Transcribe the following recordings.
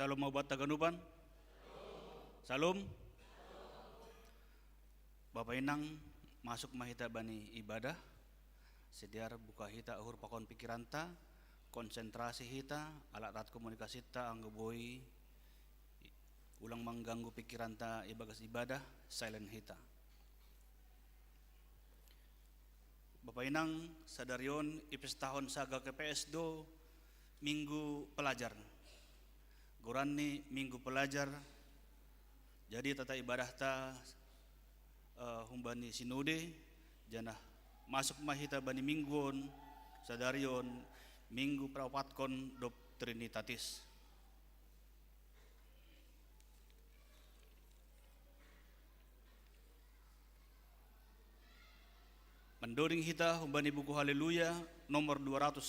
Salom mau buat taganuban? Salom. Bapak Inang masuk mahita bani ibadah. Sediar buka hita ahur pakon pikiranta, konsentrasi hita, alat komunikasi ta anggaboi ulang mengganggu pikiranta ibagas ibadah, silent hita. Bapak Inang sadarion ipes tahun saga KPS do minggu pelajar. Gorani minggu pelajar. Jadi tata ibadah ta humbani sinode janah masuk mahita bani mingguon sadarion minggu prawatkon dop trinitatis. Mendoring hita humbani buku haleluya nomor 200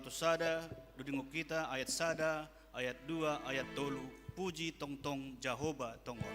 sada dudinguk kita ayat sada ayat 2 ayat 2 puji tong tong Jehovah tongon.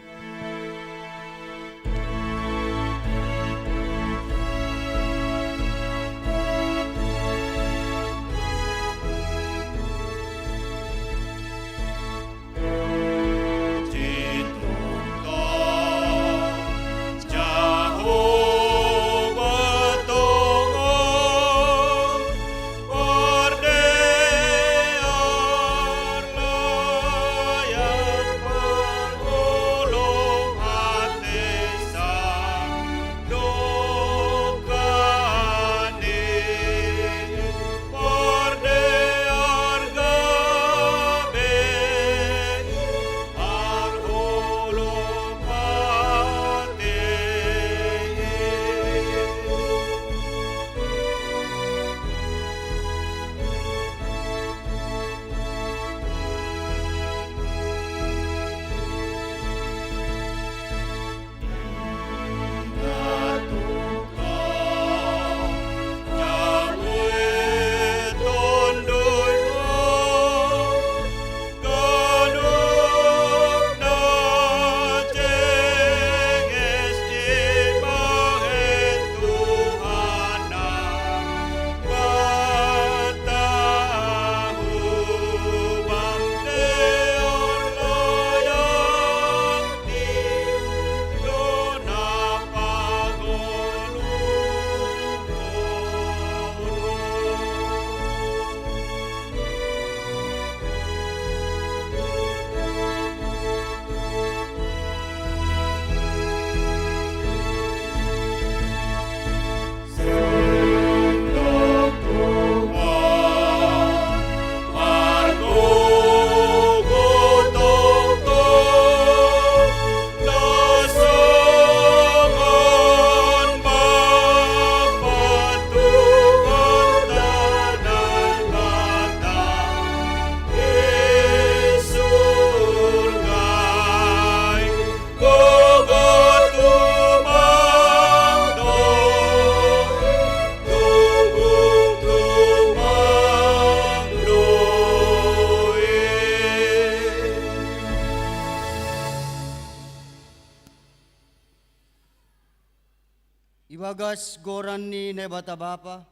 Ibagas goran ni nebata Bapa,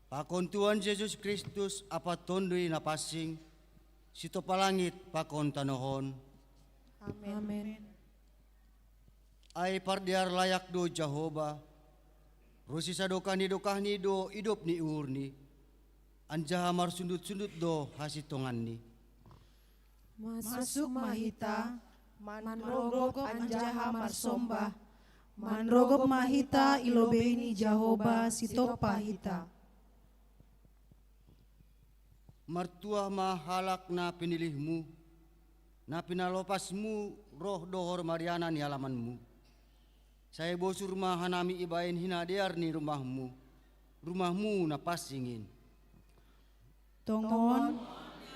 pakon Tuhan Yesus Kristus apa tondoi napasing, sito palangit pakon tanohon. Amen. Ay pardiar layak do Jehovah, rosi sadokahni do idop ni urni, anjaha marsundut-sundut do hasitongan ni. Masuk mahita, manrogop anjaha marsombah, manrogop mahita ilobeni Jehovah sitopa hita. Martuah mahalak na pinilihmu, na pinalopasmu roh dohor mariana ni alamanmu. Saya bosur mahanami ibain hinadear ni rumahmu na pasingin. Tongon,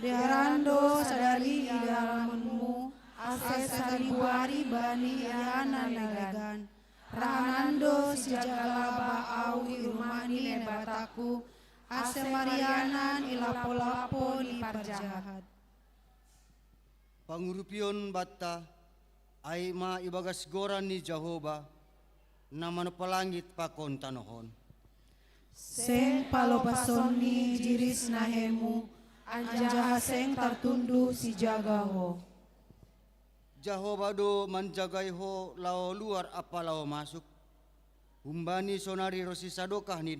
deharando sadari idalamanmu, ase saribuari bani yana legan. Rahanando sijagalaba au irumani lebataku, ase marianan ilapo-lapo ni parjahat. Pangurupion bata, ay ma ibagas goran ni Jehovah, na manapalangit pakon tanohon. Seng palopason ni jiris nahemu, Anja haseng tartundu si jagaho. Jahobado manjagai ho lao luar apa lao masuk. Humbani sonari rosi sadokah ni.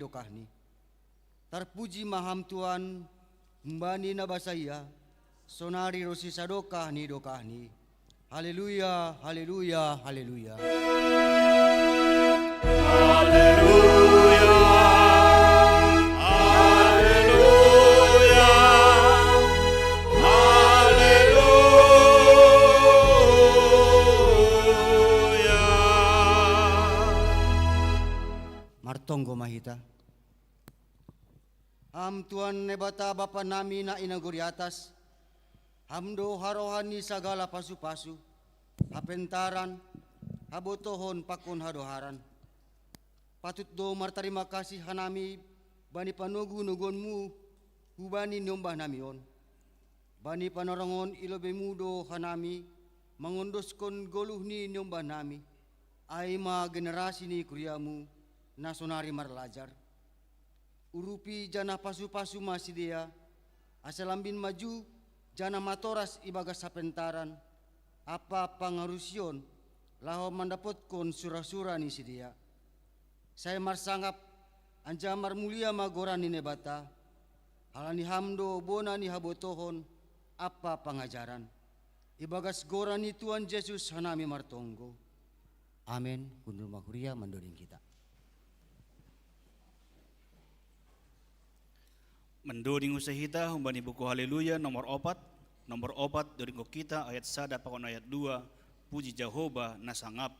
Terpuji maham Tuhan, humbani nabasaya, sonari rosi sadokah ni. Haleluya, haleluya, haleluya. Martonggo mahita. Tuan nebata Bapa nami na inaguri atas. Hamdo harohani sagala pasu-pasu. Hapentaran, habotohon pakon hadoharan. Patut do martarima kasih hanami bani panugu nugonmu hubani nyombah namion. Bani panorangon ilobe mudo hanami mangondoskon goluh ni nyombah nami. Aima generasi ni kuriamu nasonari marlajar. Urupi jana pasu-pasu masih dia, asalambin maju jana matoras ibagas sapentaran, apa pangarusion laho mandapotkon surah-surah ni si dia. Saya marsangap anjamar mulia magoran ni nebata, halani hamdo bona ni habotohon apa pangajaran. Ibagas goran ni Tuhan Yesus hanami martonggo. Amin. Kundur mahuria mandoring kita. Mendoring usahita humbani buku haleluya nomor 4 doring kita ayat 1 pakon ayat 2 puji Jehovah nasangap.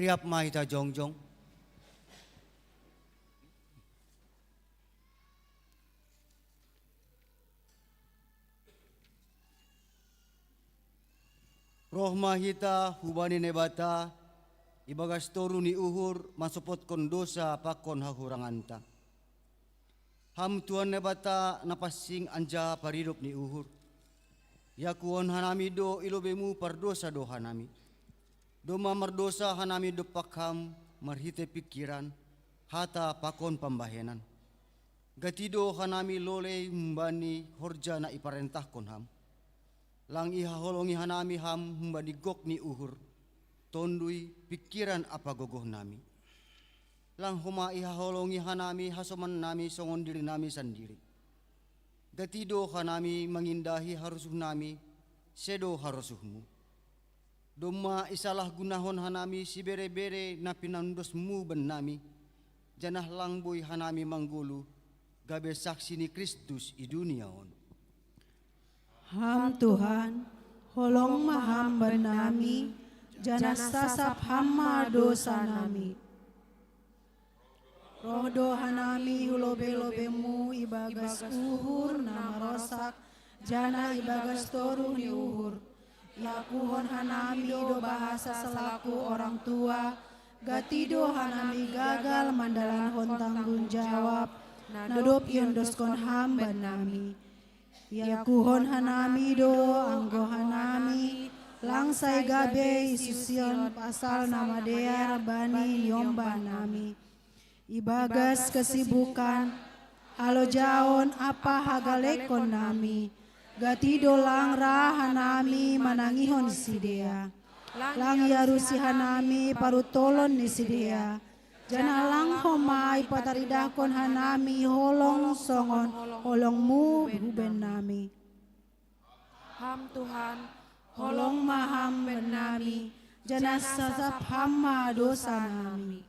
Riap mahita jongjong. Roh mahita hubani nebata ibagas toru ni uhur masupot kon dosa pakon hahuranganta. Ham Tuhan nebata napasing anja paridup ni uhur. Yakuon hanami do ilobemu pardosa do hanami. Doma mardosa hanami do pakham marhite pikiran hata pakon pambahenan. Gatido hanami lole mbani horja na iparentah kon ham. Lang ihaholongi hanami ham mbani gok ni uhur. Tondui pikiran apa gogoh nami. Lang huma ihaholongi hanami hasoman nami songon diri nami sendiri. Gatido hanami mengindahi harusuh nami sedo harusuhmu. Doma isalah gunahon hanami si bere-bere na pinandosmu ben nami. Janah langboy hanami manggulu gabe saksi ni Kristus i duniaon. Ham Tuhan, holong maham benami, jana sasap hama dosa nami. Roh dohanami ulobe-lobemu ibagas uhur nama rosak, jana ibagas toru ni uhur. Yakuhon hanami do bahasa selaku orang tua, gatido hanami gagal mandalan hon tanggung jawab, nadop yondoskon hamba nami. Yakuhon hanami do anggo hanami, langsai gabe isusion pasal nama dea bani yomba nami. Ibagas kesibukan, halo jaon apa hagalekon nami, gatido lang rahanami manangihon sidea. Lang yarusi hanami parutolon ni sidea. Jana lang homai pataridakon hanami holong songon holongmu huben nami. Ham Tuhan, Holong maham benami, jana sasap hama dosa nami.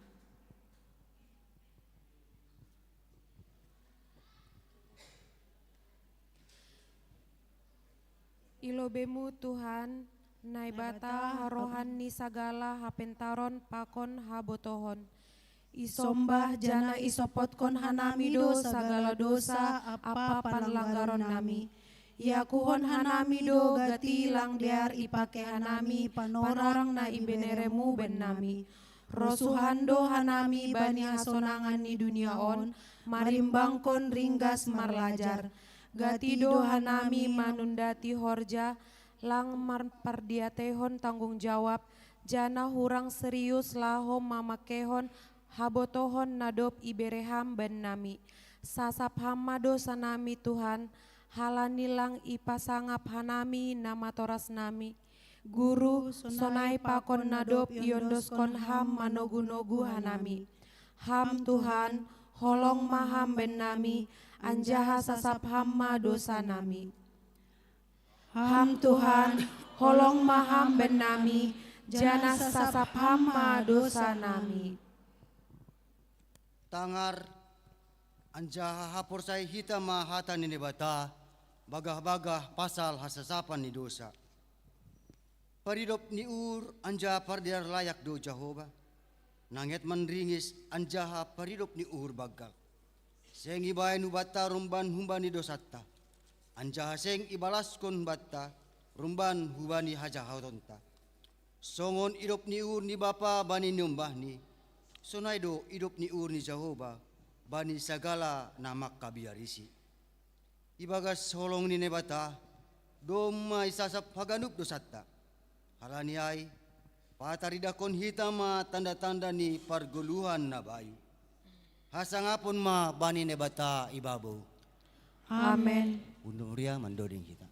ilobemu Tuhan, naibata harohan ni sagala hapentaron pakon habotohon. Isombah jana isopotkon hanami do sagala dosa apa panlanggaron nami. Yakuhon hanami do gati lang biar ipake hanami panorang na ibeneremu ben nami. Rosuhando hanami bani hasonangan ni dunia on, marimbangkon ringgas marlajar. Gati do hanami manundati horja, lang marpardiatehon tanggung jawab, jana hurang serius laho mamakehon, habotohon nadop ibereham ben nami. Sasap hama dosa nami Tuhan, halanilang ipasangap hanami nama toras nami. Guru sonai pakon nadop yondoskon ham manogu-nogu hanami. Ham Tuhan, holong maham ben nami, anjaha sasap hama dosa nami. Ham Tuhan, holong maham ben nami, jana sasap hama dosa nami. Tangar anjaha hapor say hita mahata ni bata bagah-bagah pasal hasasapan ni dosa. Paridop ni ur anja pardiar layak do Jehova. Nanget manringis anjaha paridop ni ur bagal. Seng ibay nubata rumban humbani dosatta. Anjaha seng ibalaskon batta rumban hubani hajahautonta. Songon idop ni ur ni bapa bani nyumbah ni. Sonaido idop ni ur ni Jehova bani sagala namak kabiarisi. Ibagas holong ni nebata doma isasap haganup dosatta. Halani ay pataridakon hitama tanda-tanda ni parguluhan na bayu. Hasangapon ma bani nebata ibabaw. Amen. Unuria mandoding kita.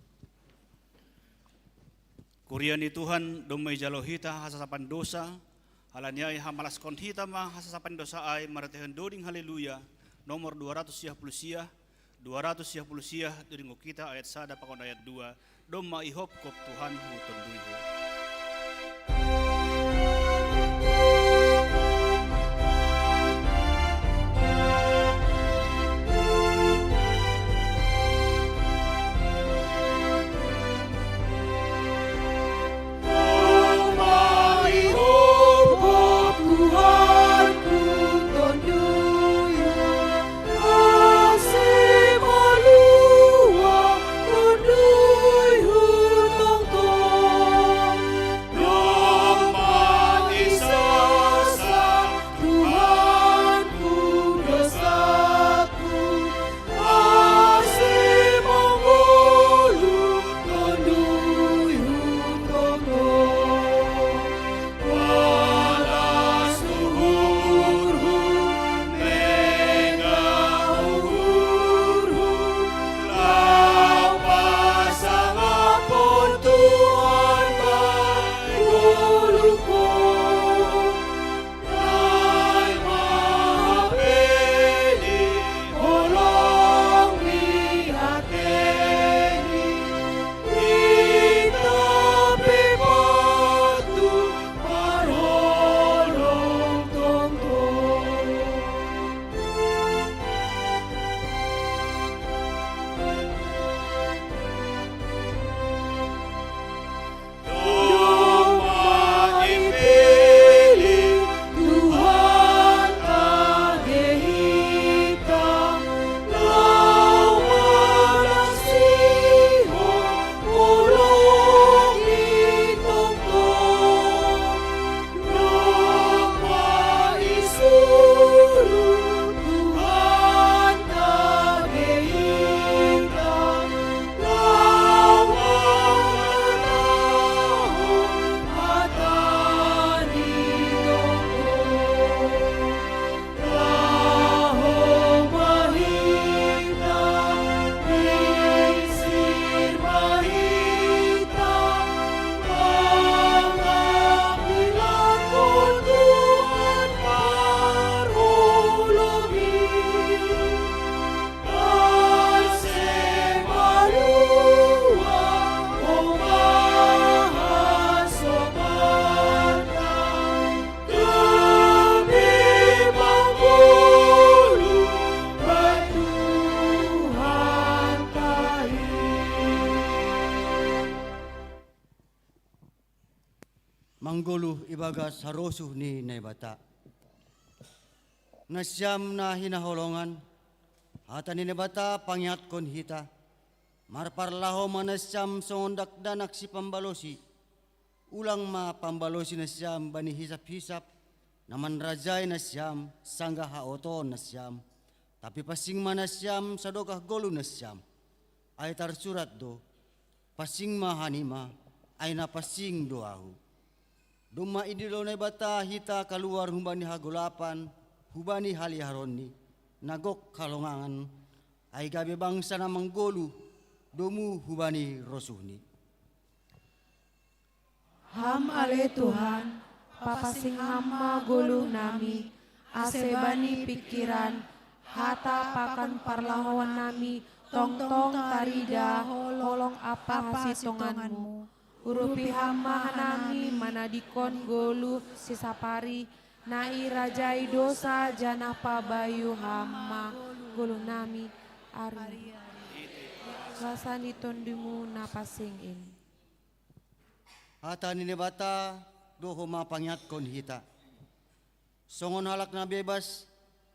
Kuria ni Tuhan domay jalo hita hasasapan dosa, halaniay hamalaskon hita ma hasasapan dosa ay maratihan doding haleluya, nomor 210 doding kita ayat 1 pakon ayat 2, doma ihop kop Tuhan huton duiho. mangguluh ibagas harosuh ni naibata. Nasyam na hinaholongan, hata ni naibata pangyat kon hita, marparlaho manasyam sondak danak si pambalosi, ulang ma pambalosi nasyam bani hisap-hisap, naman rajay nasyam, sangga haoton nasyam, tapi pasing manasyam sadokah golu nasyam, ay tarsurat do, pasing mahanima, ay napasing doahu. Duma idilo na bata hita kaluar humbani hagulapan, hubani haliharoni, nagok kalongangan, ay gabi bangsa na manggolu, domu hubani rosuhni. Ham ale Tuhan, papasing hama gulu nami, asebani pikiran, hata pakan parlahawan nami, tong-tong tarida, holong apa hasitonganmu. Urupi hama hanami manadikon golu sisapari, nai rajai dosa janah pabayu hama gulu nami ari. Rasani tondimu napasingin. Hata ni bata doho mapangyat kon hita. Songon halak na bebas,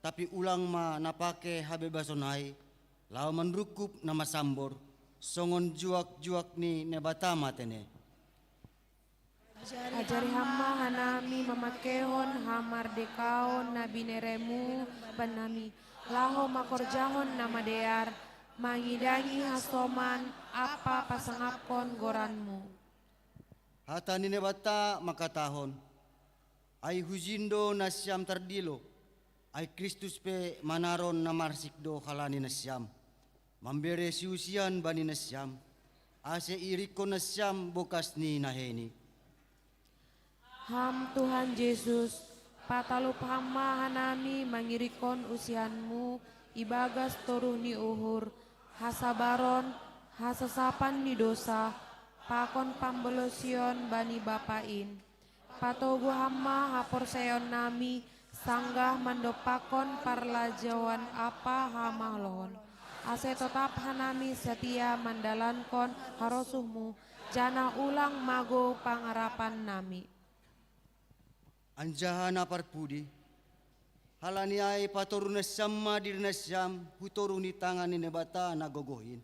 tapi ulang ma napake habebasonai, lao manrukup na masambor, songon juak-juak ni nebata matene. Ajari hama hanami mamakehon hamardekaon na bineremu banami, laho makorjahon na madear, mangidangi hasoman apa pasangapon goranmu. Hata ni bata makatahon, ay hujindo na siyam tardilo, ay Kristus pe manaron na marsikdo halani na siyam, mambere siusian bani na siyam, ase iriko na siyam bukas ni naheni. Ham Tuhan Yesus, patalup hama hanami mangirikon usianmu, ibagas toruh ni uhur, hasabaron, hasasapan ni dosa, pakon pambelosion bani bapain. Patogu hama haporseon nami, sanggah mandopakon parlajawan apa hamahlon. Ase tetap hanami setia mandalankon harosuhmu, jana ulang mago pangarapan nami. Anjahan parpudi, halani ay patorun na siyam madir na siyam, hutorun ni tangan ni nebata nagogohin.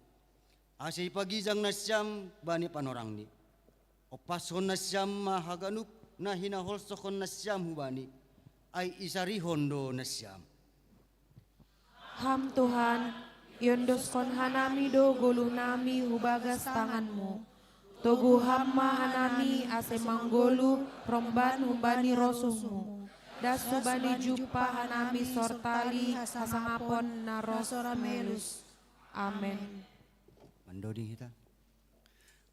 Ase ipagizang na siyam bani panorang ni. O pason na siyam mahaganup na hinaholsokon na siyam hubani, ay isarihon do na siyam. Ham Tuhan, yondoskon hanami do gulu nami hubagas tanganmu. Togu hamma hanami ase manggolu romban humbani rosuhmu. Das subani jupa hanami sortali hasangapon na melus. Amen. Mandoding hita.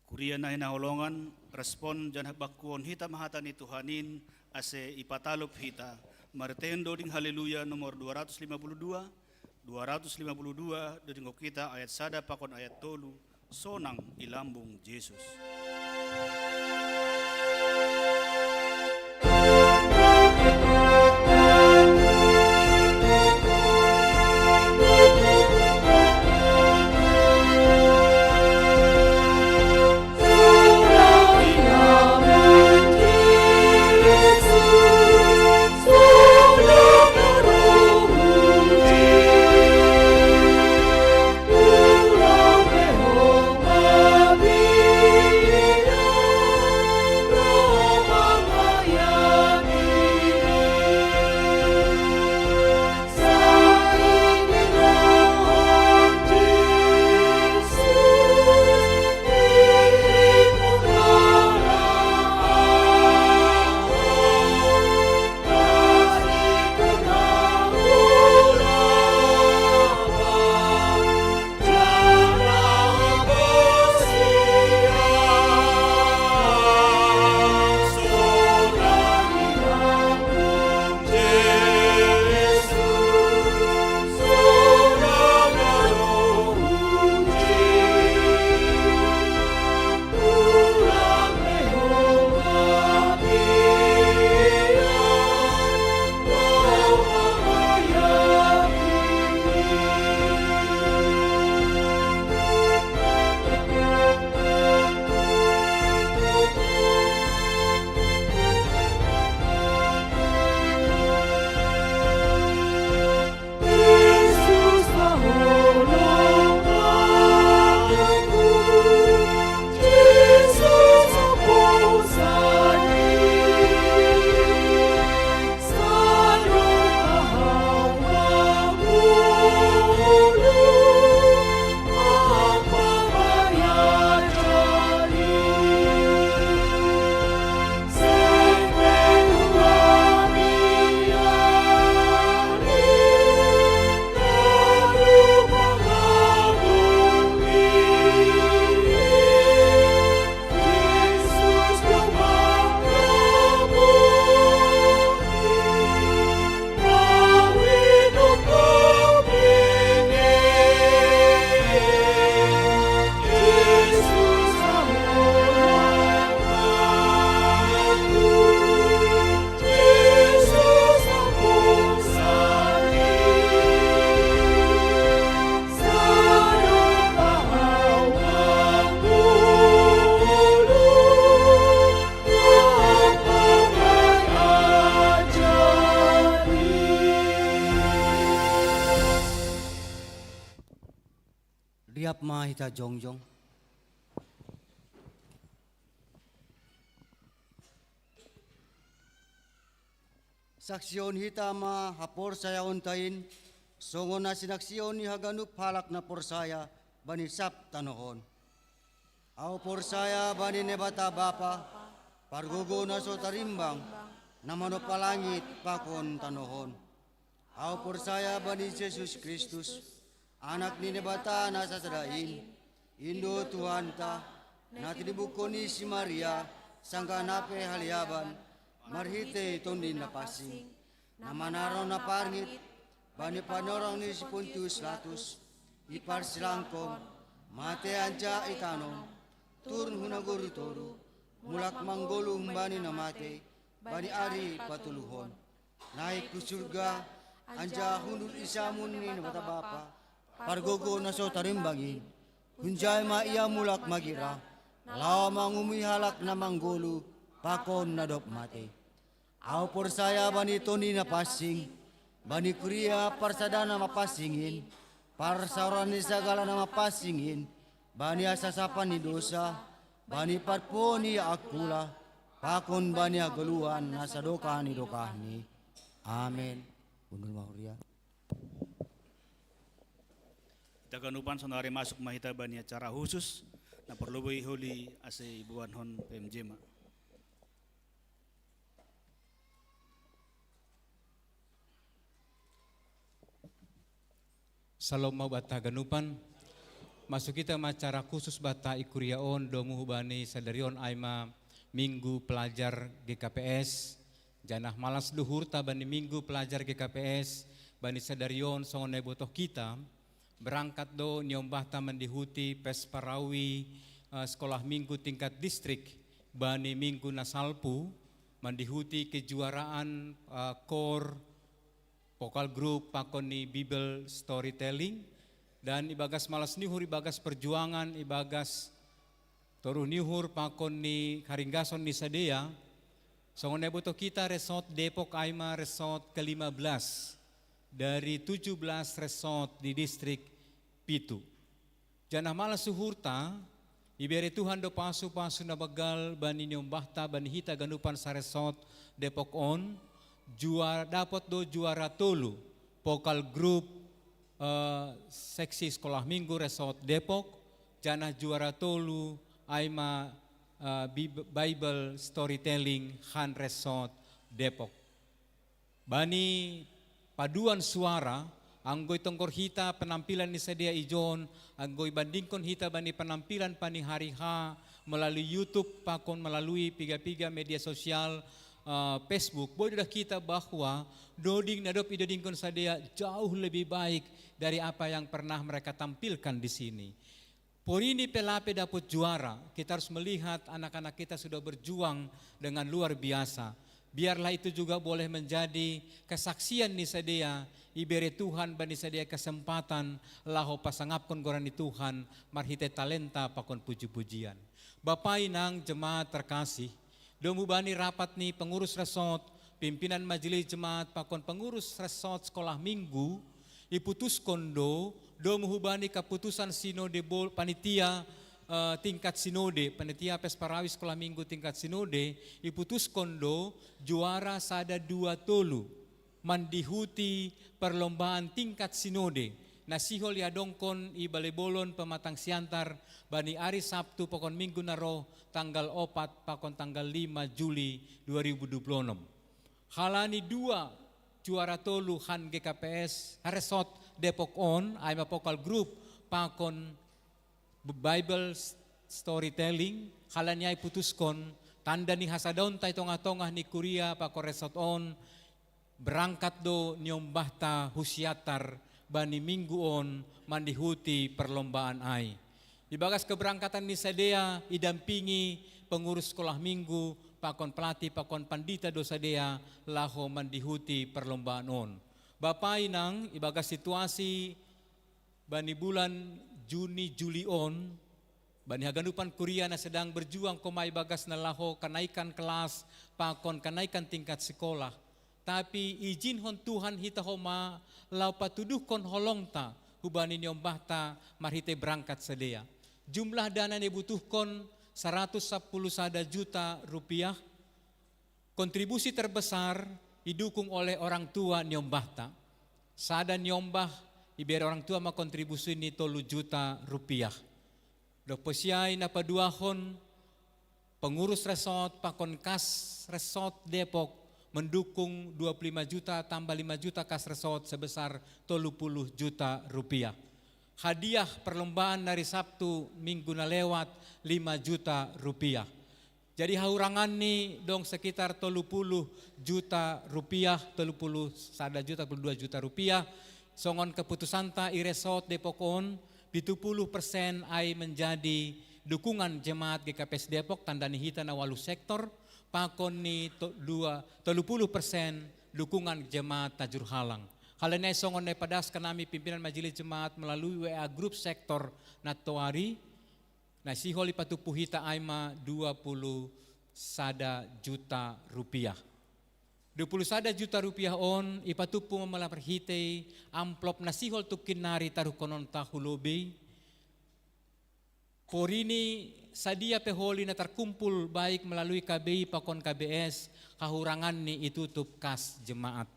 Kuria na hinaholongan, respon jan bakuon hita mahata ni Tuhanin ase ipatalop hita. Martendo ding haleluya nomor 252, 252 doding kita ayat sada pakon ayat tolu, sonang ilambung Yesus. hita jongjong. Saksion hita ma hapor saya untain, songo na sinaksion ni haganup halak na porsaya bani sap tanohon. Au porsaya bani nebata bapa, pargogo na so tarimbang, namano palangit pakon tanohon. Au porsaya bani Jesus Kristus, anak ni nebata na sasadain, Indo Tuhanta, na tinibukon ni si Maria, sangka nape haliaban, marhite tondin na pasing, na manaraw na parngit, bani panorang ni si Pontius Latus, ipar silangkon, mate anja itanom, turun hunaguru toru, mulak manggolong bani na mate, bani ari patuluhon, naik ke surga, anja hundur isamun ni nabata bapa, pargogo na so tarimbangin, hunjay ma iya mulak magira, lawa mangumi halak na manggolu, pakon na dop mate. Au porsaya bani toni na pasing, bani kuria parsadana mapasingin, parsauran ni sagala na mapasingin, bani asasapan ni dosa, bani parpo ni akula, pakon bani agaluan nasa doka ni dokahni. Amen. Undul mahuria. Kita kanupan sonari masuk mahita bani acara khusus na perlubai holi ase ibuan hon PMJMA. Salam mau bata ganupan, masuk kita acara khusus bata ikuriaon domu hubani sadarion aima minggu pelajar GKPS, janah malas luhur tabani minggu pelajar GKPS, bani sadarion songonai botoh kita, berangkat do nyombah taman dihuti pesparawi sekolah minggu tingkat distrik, bani minggu nasalpu, mandihuti kejuaraan kor vokal grup pakoni Bible storytelling dan ibagas malas nihur ibagas perjuangan ibagas toru nihur pakoni haringgason ni sadea songonai boto kita resort Depok Aima resort ke-15 dari 17 resort di distrik Pitu. Janah malas suhurta iberi Tuhan do pasu-pasu na bagal bani nyombahta bani hita ganupan sa resort Depok on juara dapat do juara tolu vokal grup seksi sekolah minggu resort Depok, janah juara tolu aima Bible storytelling Han resort Depok. Bani paduan suara anggoy tongkor hita penampilan ni sedia ijon, anggoy bandingkon hita bani penampilan pani hari ha melalui YouTube pakon melalui piga-piga media sosial Facebook, boleh dah kita bahwa doding nadop idodingkon sadea jauh lebih baik dari apa yang pernah mereka tampilkan di sini. Por ini Pelape dapat juara, kita harus melihat anak-anak kita sudah berjuang dengan luar biasa. Biarlah itu juga boleh menjadi kesaksian ni sadea, ibere Tuhan bani sadea kesempatan laho pasangapkon gorani Tuhan marhite talenta pakon puji-pujian. Bapak inang jemaat terkasih, domu bani rapat nih pengurus resort, pimpinan majelis jemaat, pakon pengurus resort sekolah minggu, iputus kondo, domu hubani keputusan sinode panitia tingkat sinode, panitia pesparawi sekolah minggu tingkat sinode, iputus kondo juara sada 2 tolu, mandihuti perlombaan tingkat sinode, nasihol ya dongkon i balebolon pematang siantar, bani hari Sabtu pokon minggu naro tanggal 4 pakon tanggal 5 Juli 2026. Halani 2 juara tolu Han GKPS Resort Depok on aima pokal group pakon Bible storytelling halanya iputuskon tanda ni hasadon tay tonga-tonga ni Kuria pakon resort on berangkat do nyombahta husiatar bani minggu on mandihuti perlombaan ai. Ibagas keberangkatan ni sadea idampingi pengurus sekolah minggu, pakon pelatih, pakon pandita do sadea laho mandihuti perlombaan on. Bapak inang ibagas situasi bani bulan Juni Juli on, bani haganupan Kuria na sedang berjuang komai bagas na laho kenaikan kelas, pakon kenaikan tingkat sekolah. Tapi izin hon Tuhan hita homa lau patuduh kon holongta hubani nyombahta marhite berangkat sedia. Jumlah dana yang dibutuhkan 110 juta rupiah. Kontribusi terbesar didukung oleh orang tua nyombahta. Sada nyombah iberi orang tua ma kontribusi ini 3 juta rupiah. Dopesiai napaduahon pengurus resort pakon kas resort Depok mendukung 25 juta tambah 5 juta kas resort sebesar 30 juta rupiah. Hadiah perlombaan dari Sabtu minggu na lewat 5 juta rupiah. Jadi haurangan nih dong sekitar 30 juta rupiah, 30 juta, 32 juta rupiah. Songon keputusan ta i resort Depokon 70% ai menjadi dukungan jemaat GKPS Depok tandani hita na walu sektor. Pakon ni 30% dukungan jemaat Tajur Halang. Halnya songon ne padas kanami pimpinan majelis jemaat melalui WA grup sektor Natowari. Nah siholi patupu hita aima 20 juta rupiah. 21 juta rupiah on ipatupu memalapar hite amplop na sihol tukin nari taruh konon tahulobe. Porini sadia peholi na terkumpul baik melalui KBI pakon KBS kahurangan ni itutup kas jemaat.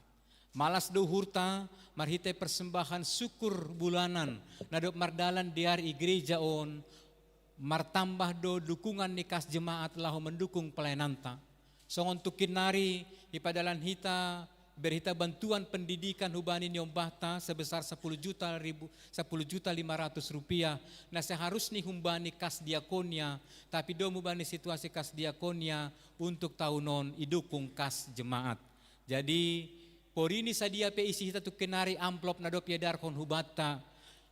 Malas do hurta marhite persembahan syukur bulanan nadop mardalan diari gereja on martambah do dukungan ni kas jemaat lahu mendukung pelayananta. Songon tukin nari ipadalan hita berhita bantuan pendidikan hubani nyombahta sebesar 10 juta 500 rupiah. Nah seharusnya humbani kas diakonia tapi do mubani situasi kas diakonia untuk tahunon idukung kas jemaat. Jadi porini sadia pe isi hita tu kenari amplop nadop yadar kon hubata.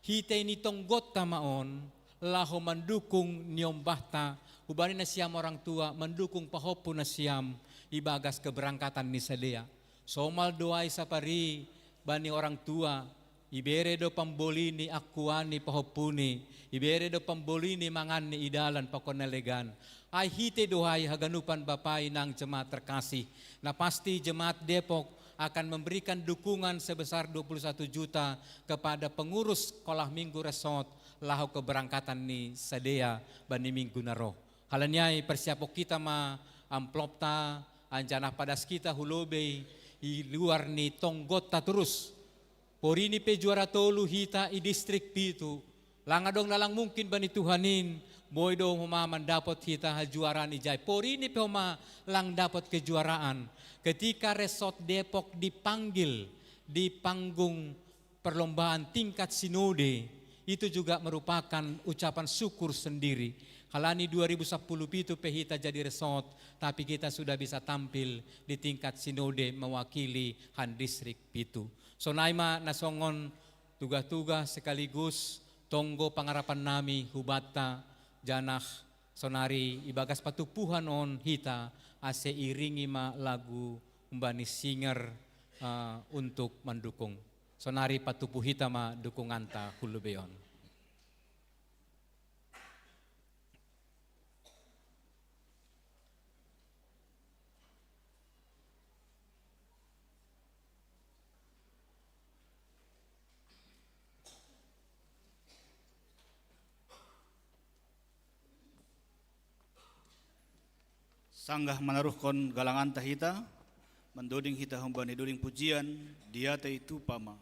Hita ini tonggot tamaon laho mendukung nyombahta. Hubani na siam orang tua mendukung pahopu na siam ibagas keberangkatan ni sadea. Somal doai sapari bani orang tua ibere do pambolini akuani pahopuni ibere do pambolini mangani idalan pakon nalegan. Ai hite doai haganupan bapai nang jemaat terkasih. Nah pasti jemaat Depok akan memberikan dukungan sebesar 21 juta kepada pengurus sekolah minggu resort lahu keberangkatan ni sadea bani minggu naro. Halanyai persiapok kita ma amplopta anjanah padas kita hulobe i luar ni tonggota terus. Porini pe juara tolu hita i distrik pitu. Langadong nalang mungkin bani Tuhanin boy do huma mendapat hita juaraan ijai. Porini pe huma lang dapat kejuaraan. Ketika resort Depok dipanggil di panggung perlombaan tingkat sinode, itu juga merupakan ucapan syukur sendiri. Halani 2010 itu pehita jadi resort, tapi kita sudah bisa tampil di tingkat sinode mewakili Han Distrik Pitu. So naima nasongon tugas-tugas sekaligus tonggo pangarapan nami hubata janah sonari ibagas patupuhan on hita ase iringi ma lagu umbani singer untuk mendukung. Sonari patupu hita ma dukunganta hulubeon. Sanggah menaruhkan galangan tahita, mendoding hita humbani doding pujian, dia itu pama.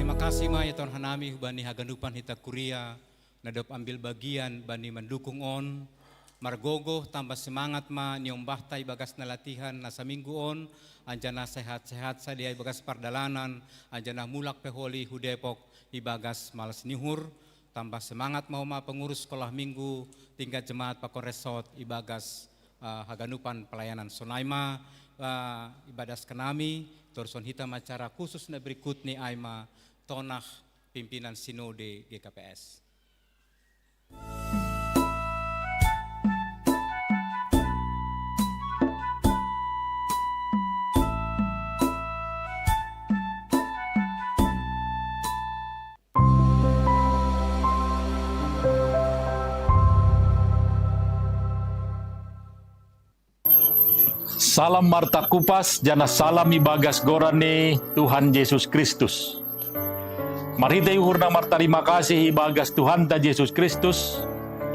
Terima kasih ma ya Tuhan hanami bani haganupan hita kuria nadop ambil bagian bani mendukung on margogo tambah semangat ma nyombah tai bagas na latihan na sa minggu on anjana sehat-sehat sadia ibagas pardalanan anjana mulak peholi hu Depok ibagas malas nihur tambah semangat mau ma pengurus sekolah minggu tingkat jemaat pakon resort ibagas haganupan pelayanan sonaima ibadas kenami torson hitam acara khusus na berikut ni aima tonah pimpinan sinode GKPS. Salam Marta Kupas, jana salam ibagas gorane Tuhan Yesus Kristus. Mari tayo hurna Marta terima kasih ibagas Tuhan ta Yesus Kristus.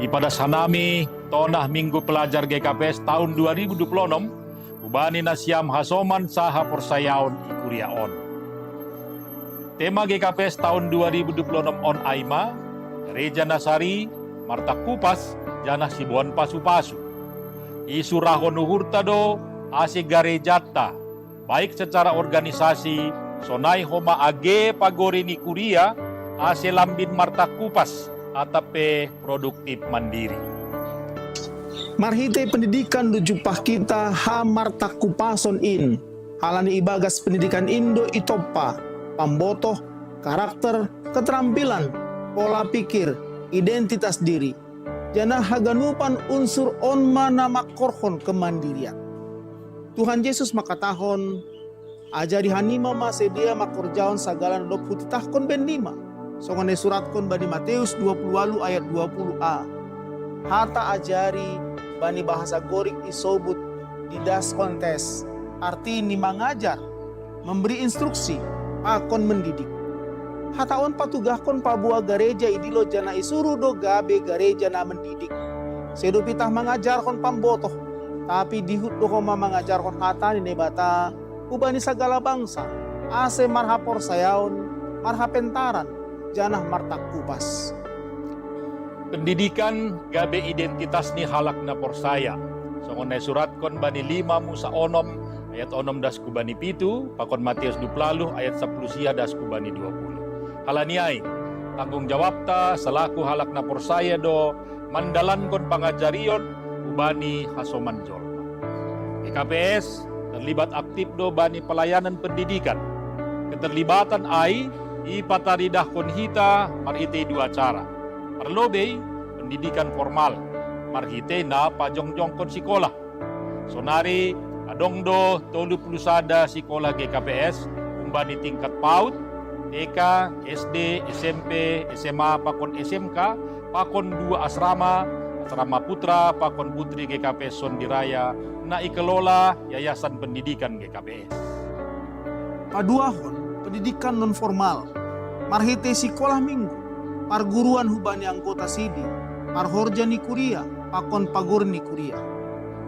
Ipada sanami tonah Minggu Pelajar GKPS tahun 2026 ubani na siyam hasoman saha porsayaon ikuriaon. Tema GKPS tahun 2026 on Aima, Gereja Nasari, Marta Kupas, jana Sibuan Pasu-Pasu. Isu rahon uhurtado ase garejata, baik secara organisasi, sonai homa age pagori ni kuria, ase lambin Marta Kupas, atape produktif mandiri. Marhite pendidikan dujupah kita ha Marta Kupason in, halani ibagas pendidikan Indo itopa, pambotoh, karakter, keterampilan, pola pikir, identitas diri, jana haganupan unsur onma nama korhon kemandirian. Tuhan Yesus makatahon, ajari hanima masedia makorjaon sagala dop hutitahkon ben lima. Songone suratkon bani Matius 20 ayat 20a. Hata ajari bani bahasa gorik isobut di das kontes. Arti ni mengajar, memberi instruksi, akon mendidik. Hataon patugahkon pabua gereja idilo jana isuru do gabe gereja na mendidik. Sedo pitah mengajarkon pambotoh. Tapi dihut dohoma mengajarkan hata ni nebata ubani segala bangsa ase marha porsayaon marha pentaran janah Marta Kupas. Pendidikan gabe identitas ni halak na porsaya. Songon surat kon bani 5 Musa onom ayat onom das kubani pitu, pakon Matius 20 ayat 10 sia das kubani 20. Halaniai tanggung jawab ta selaku halak na porsaya do mandalan kon pangajarion bani hasoman jorma. GKPS terlibat aktif do bani pelayanan pendidikan. Keterlibatan ai ipataridah konhita marhite dua cara. Parlobe pendidikan formal, marhite na pajongjong kon sikolah. Sonari adongdo 30 sikolah GKPS umbani tingkat PAUD, TK, SD, SMP, SMA, pakon SMK, pakon 2 asrama, asrama putra, pakon putri GKPS Sondiraya, na ikelola Yayasan Pendidikan GKPS. Paduahon pendidikan non formal, marhite sekolah minggu, parguruan hubani anggota sidi, parhorja ni kuria, pakon pagur ni kuria.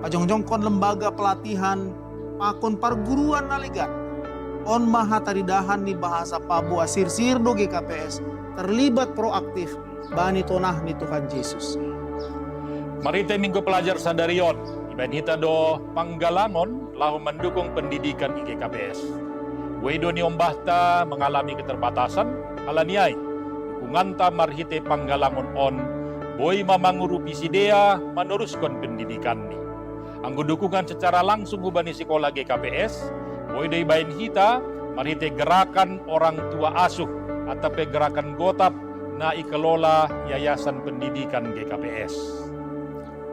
Pajongjongkon lembaga pelatihan, pakon parguruan nalegan. On mahataridahan ni bahasa Papua sirsir do GKPS terlibat proaktif bani tonah ni Tuhan Yesus. Marite Minggu Pelajar Sadarion, iban hita do panggalangon lahu mendukung pendidikan di GKPS. Wedo ni ombahta mengalami keterbatasan, alaniai, dukunganta marhite panggalangon on, boy mamanguru pisidea meneruskan pendidikan ni. Anggo dukungan secara langsung hubani sekolah GKPS, boy do ibain hita, marhite gerakan orang tua asuh, atau gerakan gotap na ikelola Yayasan Pendidikan GKPS.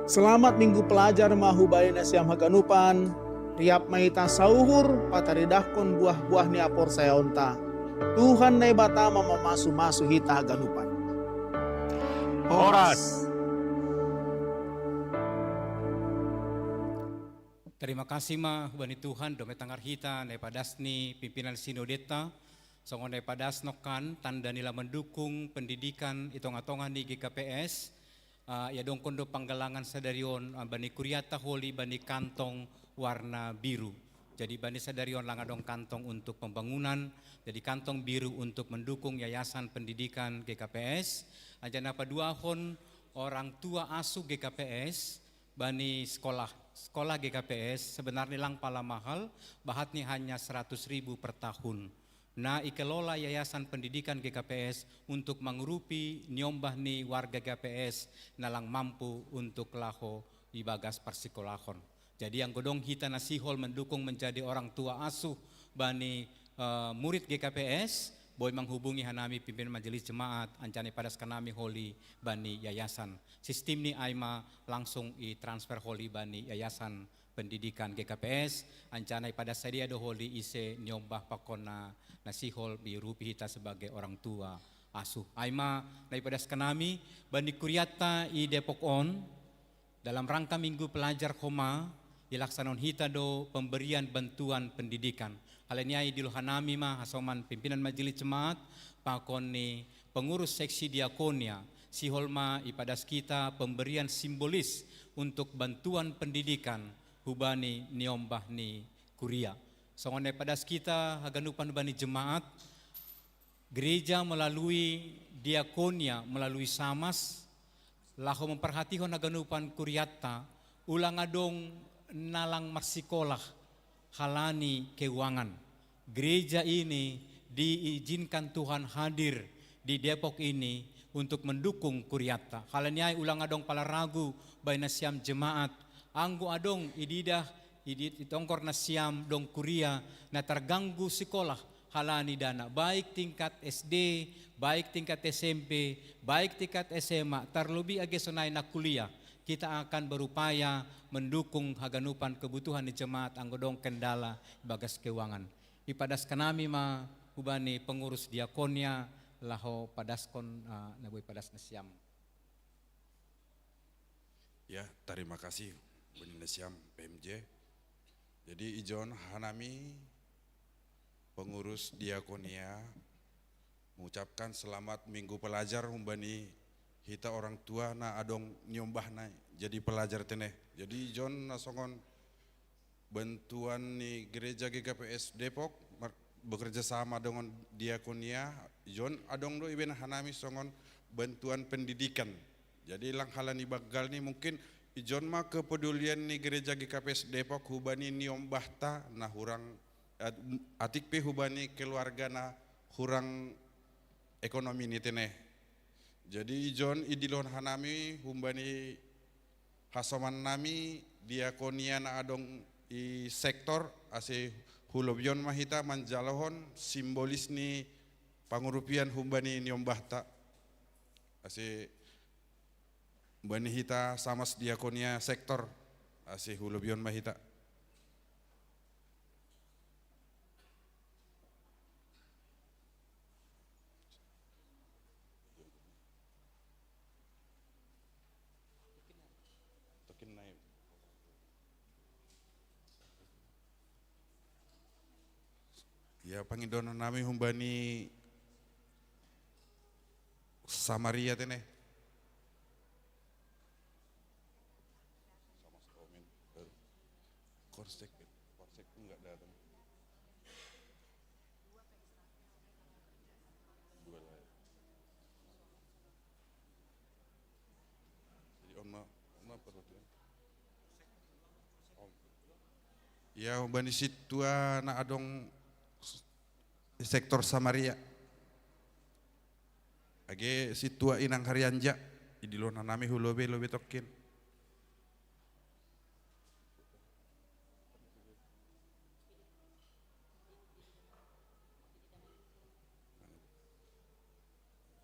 Selamat Minggu Pelajar mahubay na siyam haganupan, riap maita sauhur pataridahkon buah-buah ni apor sayaonta. Tuhan na ibata mamamasu-masu hita haganupan. Horas. Terima kasih ma hubani Tuhan dometangar hita nepadasni pimpinan sinodeta songon nepadas nokan tanda nila mendukung pendidikan itong-atongan di GKPS. Ya dong kondo panggalangan sadarion bani kuriata holi bani kantong warna biru. Jadi bani sadarion langadong kantong untuk pembangunan, jadi kantong biru untuk mendukung Yayasan Pendidikan GKPS. Anjana paduahon orang tua asuh GKPS, bani sekolah GKPS sebenarnya lang pala mahal, bahatnya hanya 100.000 per tahun. Nah, ikelola Yayasan Pendidikan GKPS untuk mengurupi nyombah ni warga GKPS nalang mampu untuk laho ibagas persikolahon. Jadi yang godong hita nasihol mendukung menjadi orang tua asuh bani murid GKPS, boy menghubungi hanami pimpinan majelis jemaat, ancane padas kanami holi bani yayasan. Sistem ni aima langsung i-transfer holi bani Yayasan Pendidikan GKPS, ancane pada sedia do holi ise nyombah pakona nasihol birupi hita sebagai orang tua asuh. Aima daripada kanami bani kuryata i Depok on dalam rangka Minggu Pelajar Koma ilaksanon hita do pemberian bantuan pendidikan. Hal ini ai diluhanami ma hasoman pimpinan majelis jemaat pakon ni pengurus seksi diakonia siholma ipadas kita pemberian simbolis untuk bantuan pendidikan hubani niombah ni kuria. Songone padas kita haganupan bani jemaat, gereja melalui diakonia, melalui samas, laho memperhatikan haganupan kuriata, ulang adong nalang marsikolah halani keuangan. Gereja ini diizinkan Tuhan hadir di Depok ini untuk mendukung kuriata. Halaniai ulang adong pala ragu baina siam jemaat, anggu adong ididah itongkor na siam dong kuria na terganggu sekolah halani dana baik tingkat SD, baik tingkat SMP, baik tingkat SMA, terlebih age sonai na kuliah. Kita akan berupaya mendukung haganupan kebutuhan di jemaat anggodong kendala bagas keuangan. Ipadas kanami ma hubani pengurus diakonia laho padaskon naboy padas na siam. Ya, terima kasih Bani Nasiam PMJ. Jadi ijon hanami pengurus diakonia mengucapkan selamat Minggu Pelajar humbani hita orang tua na adong nyombah na jadi pelajar teneh. Jadi ijon nasongon bantuan ni gereja GKPS Depok bekerja sama dengan diakonia ijon adong do iben hanami songon bantuan pendidikan. Jadi lang halani bagal ni mungkin ijon mah kepedulian ni gereja GKPS Depok hubani niombah ta na hurang atik pe hubani keluarga na hurang ekonomi ni teneh. Jadi ijon idilon hanami humbani hasoman nami diakonia na adong i sektor ase hulobyon mahita manjalohon simbolis ni pangurupian humbani niombah ta ase bani hita samas diakonia sektor ase hulobyon mahita. Ya pangidono nami humbani Samaria teneh. Korsek enggak datang. Dua lah. Jadi oma perhatian. Ya bani situa na adong sektor Samaria. Age situa inang harianja idilona nami hulobe lobe tokin.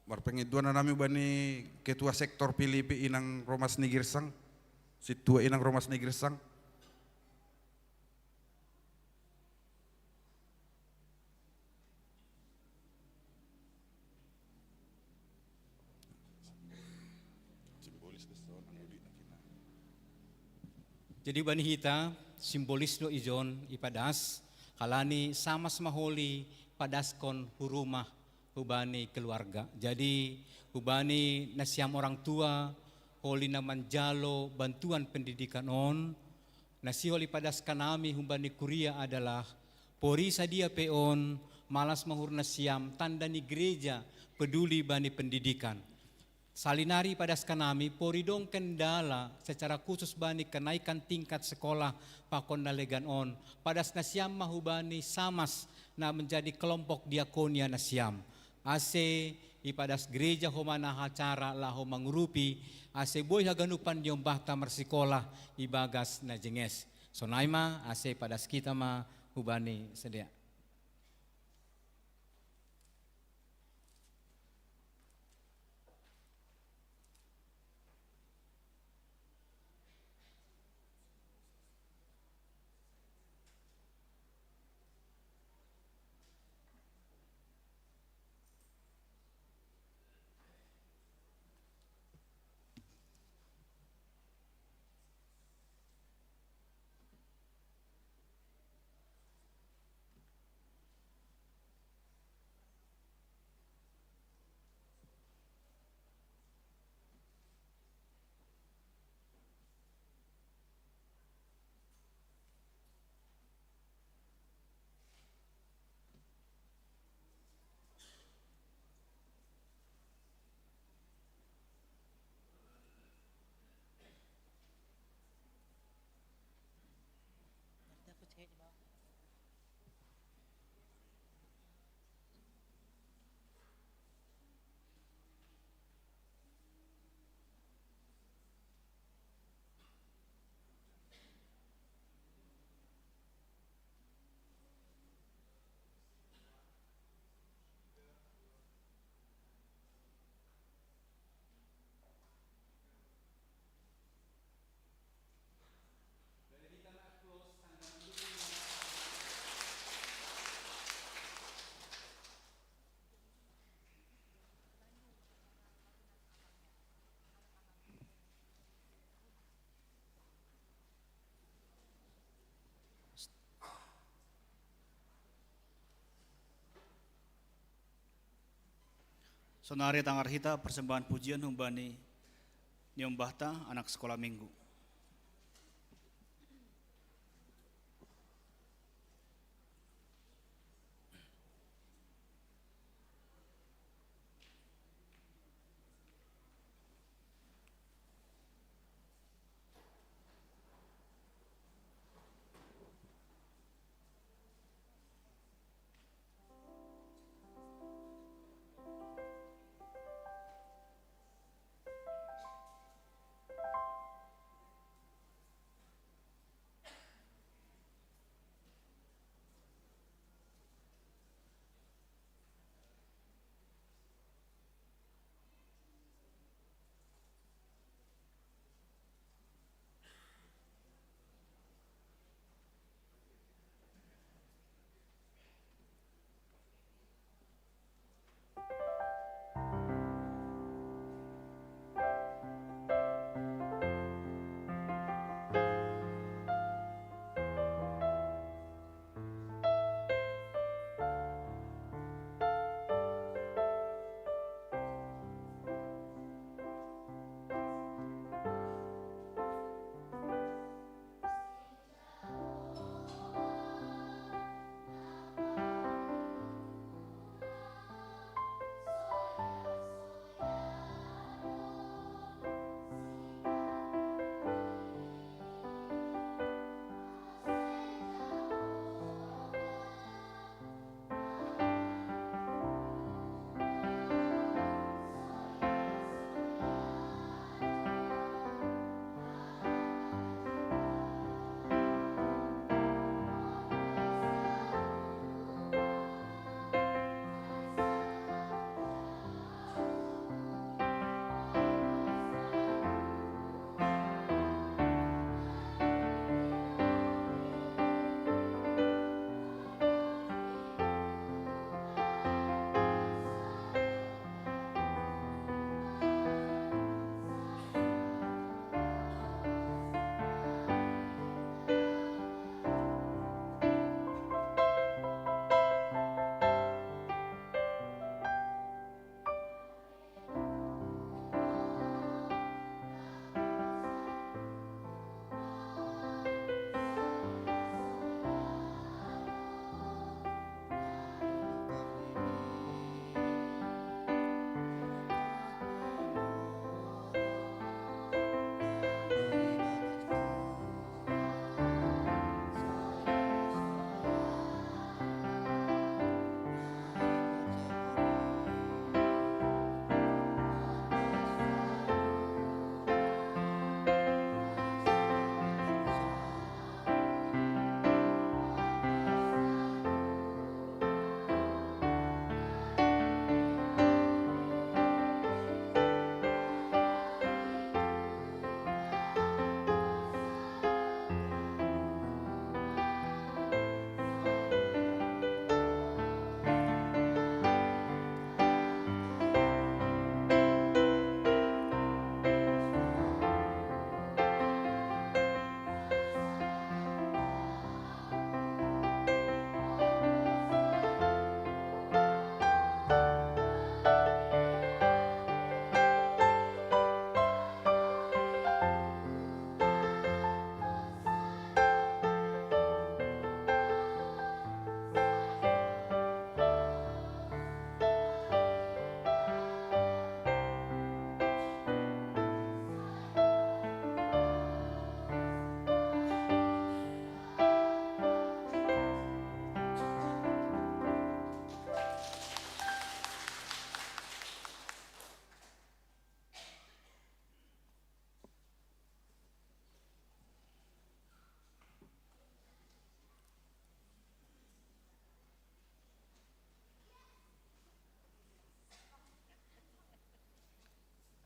Marpengiduan nami bani ketua sektor Pilipi inang Romas Nigirsang, situa inang Romas Nigirsang. Jadi bani hita simbolis do ijon ipadas halani samas maholi padaskon hurumah hubani keluarga. Jadi hubani nasiam orang tua holi naman jalo bantuan pendidikan on Nasiholi padas kanami humbani kuria adalah pori sadia peon malas mahurna siam tanda ni gereja peduli bani pendidikan. Salinari padas kanami pori dong kendala secara khusus bani kenaikan tingkat sekolah pakon nalegan on. Padas nasiam mahubani samas na menjadi kelompok diakonia nasiam. Ase ipadas gereja homana hacara laho mangurupi ase boy haganupan diom bahta mersikolah ibagas na jenges. Sonaima ase padas kita ma hubani sedia. Sonari tangar hita persembahan pujian humbani Nyom Bahta anak sekolah minggu.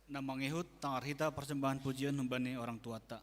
na mangihut tangar hita persembahan pujian humbani orang tua ta.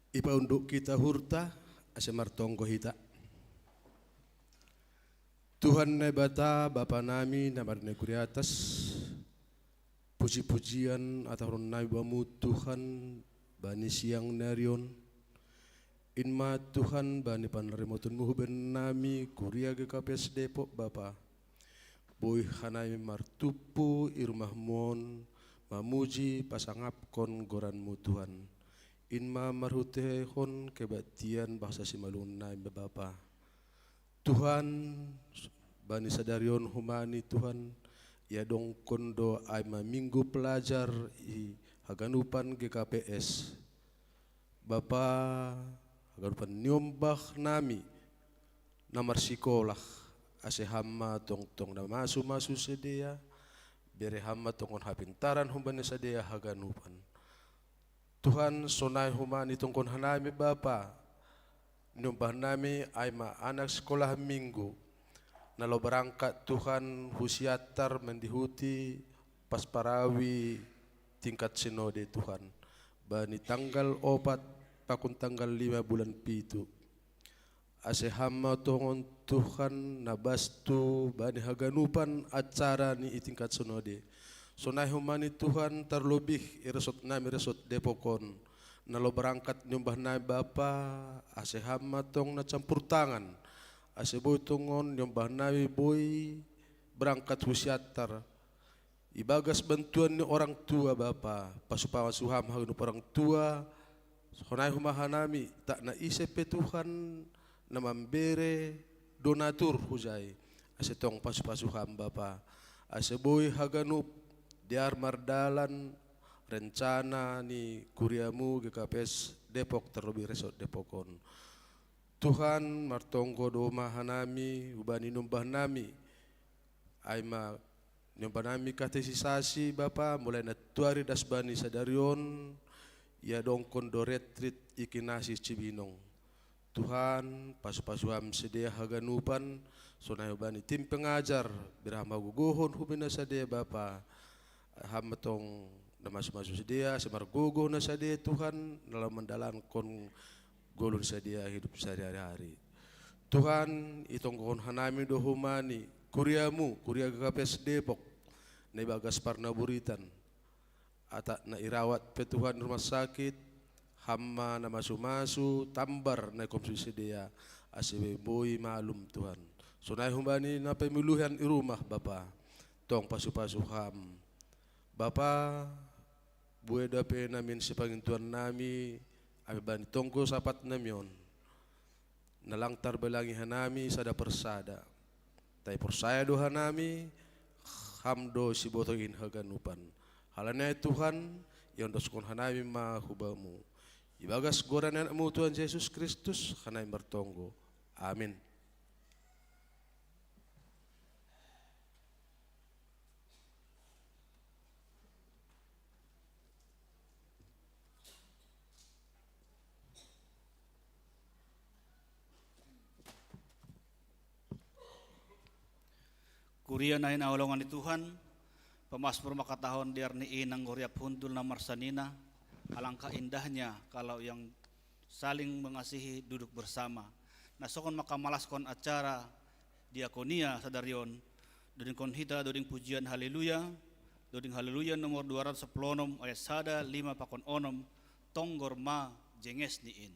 Ipa unduk kita hurta ase martonggo hita. Tuhan nebata Bapa nami namarne kuri atas. Puji-pujian atau nai bamu Tuhan bani siang narion. Inma Tuhan bani panaremotun muhuben nami kuria GKPS Depok Bapa. Boy hanai martupu irmahmon mamuji pasangapkon goranmu Tuhan. Inma marhutehon kebatian bahasa simalunai Bapa. Tuhan bani sadarion humani Tuhan ya dong kondo aima minggu pelajar i haganupan GKPS Bapa haganupan nyombah nami namar sekolah ase hamma tong na masu sedia bere hamma tongon hapintaran humbane sedia haganupan Tuhan sonai humani tongkon hanami Bapa nyombah nami aima anak sekolah minggu nalo berangkat Tuhan husiatar mendihuti pas parawi tingkat sinode Tuhan bani tanggal 4 pakun tanggal 5 bulan pitu ase hamma tongon Tuhan nabastu bani haganupan acara ni tingkat sinode sonai humani Tuhan terlebih iresot nami resot Depokon nalo berangkat nyombah nai Bapa ase hamma tong na campur tangan ase boy tongon nyombah nai boy berangkat husiatar ibagas bantuan ni orang tua Bapa pasupawan suham hagnu orang tua honai humaha nami tak na isepe Tuhan na mambere donatur hujai ase tong pasupasuham Bapa ase boy haganup diar mardalan rencana ni kuriamu GKPS Depok terlebih resort Depokon. Tuhan martonggo doma hanami ubani numbah nami aima numbah nami katesisasi Bapa mulai na tuari dasbani sadarion ya dongkon do retreat ikinasi Cibinong. Tuhan pasu-pasuham sedia haganupan sonai ubani tim pengajar birahma guguhon hubina sedia Bapa hamatong na masu sedia semar gogo na sedia Tuhan dalam mendalankan golun sedia hidup sehari-hari. Tuhan itong kon hanami do humani kuriamu kuria GKPS Depok na ibagas parnaburitan atak na irawat pe Tuhan rumah sakit hamma na masu tambar na komisi sedia asiwe boy malum Tuhan. Sonai humani na pemiluhan irumah Bapa tong pasu-pasuham Bapa buwe dape namin si Pangintuan nami abi bani tongko sapat namion nalang tarbelangi hanami sada persada tay persaya doha nami hamdo si botoin haganupan halana Tuhan yang doskon hanami mahubamu ibagas goran anakmu Tuhan Yesus Kristus hanai bertonggo amin. Kuria nahin awalongan ni Tuhan, pemasmur makatahon diar ni inang goriap huntul na marsanina, alangkah indahnya kalau yang saling mengasihi duduk bersama. Nasokon makamalaskon acara diakonia sadarion, doding konhita doding pujian haleluya, doding haleluya nomor 210 ayat sada 5 pakon onom, tonggor ma jenges niin.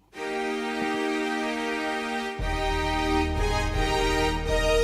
Bye.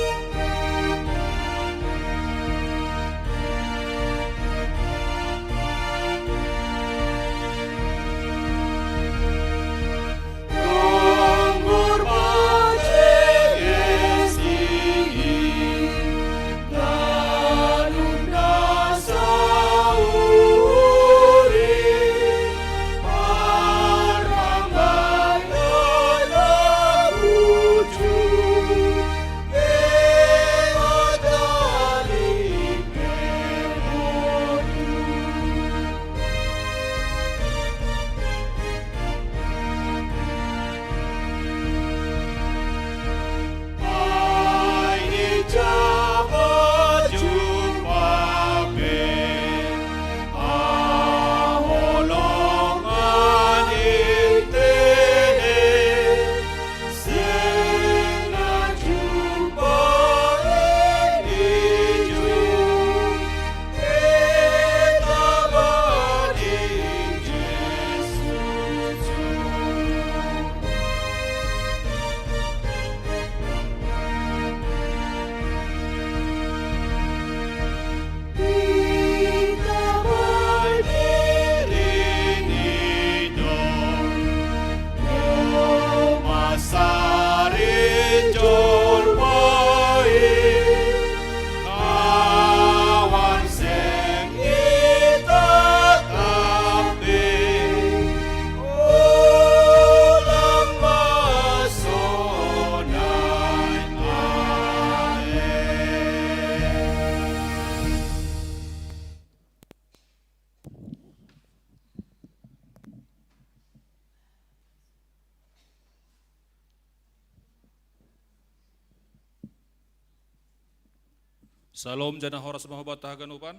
Salam jana horas mahubat haganupan.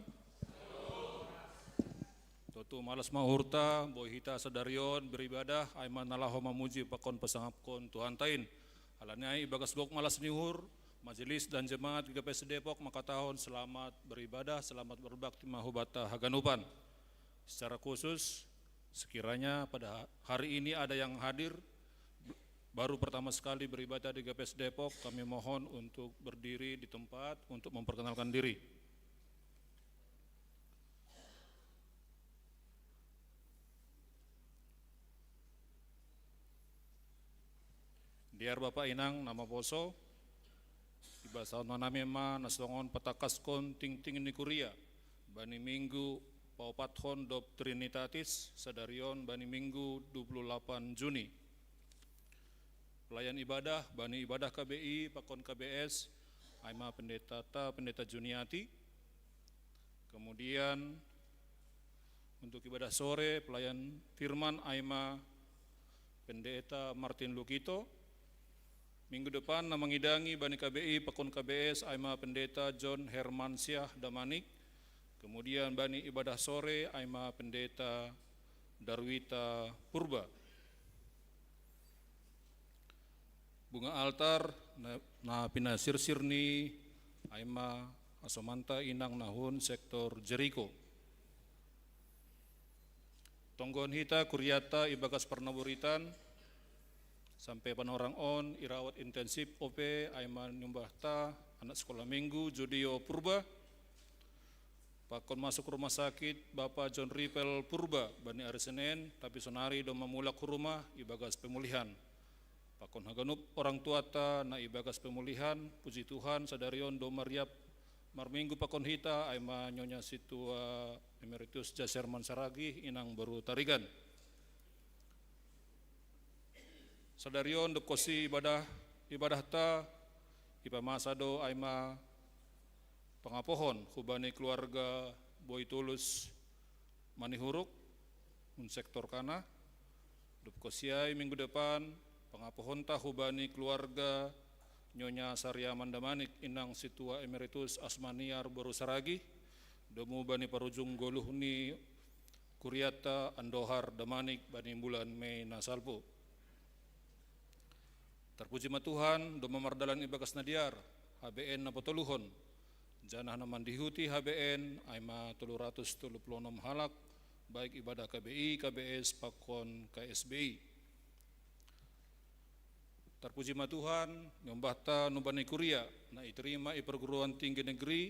Totu malas mahurta, boy hita sadarion beribadah, aiman nalaho mamuji pakon pasangapkon Tuhan tain. Alanyai bagas gok malas nihur, majelis dan jemaat GKPS Depok makatahon selamat beribadah, selamat berbakti mahubata haganupan. Secara khusus, sekiranya pada hari ini ada yang hadir, baru pertama sekali beribadah di GKPS Depok, kami mohon untuk berdiri di tempat untuk memperkenalkan diri. Diar Bapak Inang nama poso, ibasahon manamema nasongon patakaskon ting-ting ni kuria, bani minggu paupathon dop Trinitatis, sadarion bani minggu 28 Juni. Pelayan ibadah, bani ibadah KBI, Pakon KBS, Aima Pendeta Juniati. Kemudian untuk ibadah sore, pelayan firman Aima Pendeta Martin Lukito. Minggu depan mengidangi bani KBI, Pakon KBS, Aima Pendeta John Hermansyah Damanik. Kemudian bani ibadah sore, Aima Pendeta Darwita Purba. Bunga altar na pinasirsir ni Aima Asomanta Inang Nahun sektor Jericho. Tonggon hita kuryata ibagas pernaburitan sampai panorang on irawat intensif OP Aima Nyumbahta anak sekolah minggu Judio Purba. Pakon masuk rumah sakit Bapak John Ripel Purba bani hari Senin tapi sonari do memulak rumah ibagas pemulihan. Pakon haganup orang tua ta na ibagas pemulihan, puji Tuhan sadarion do mariap marminggu pakon hita aima nyonya situa emeritus Jaserman Saragi inang baru tarigan. Sadarion do kosi ibadah ta ipamasa do aima pangapohon hubani keluarga Boy Tulus Manihuruk un sektor kana do kosiai minggu depan pangapohon hubani keluarga Nyonya Saryaman Damanik inang situa emeritus Asmaniar Baru Saragi domu bani parujung goluh ni Kuryata Andohar Damanik bani bulan Mei nasalpo. Terpuji Tuhan do memardalan ibagas nadiar HBN na potoluhon janah naman dihuti HBN aima 336 halak baik ibadah KBI, KBS, Pakon, KSBI. Terpuji Tuhan, nyombahta nubani kuria, na iterima i perguruan tinggi negeri,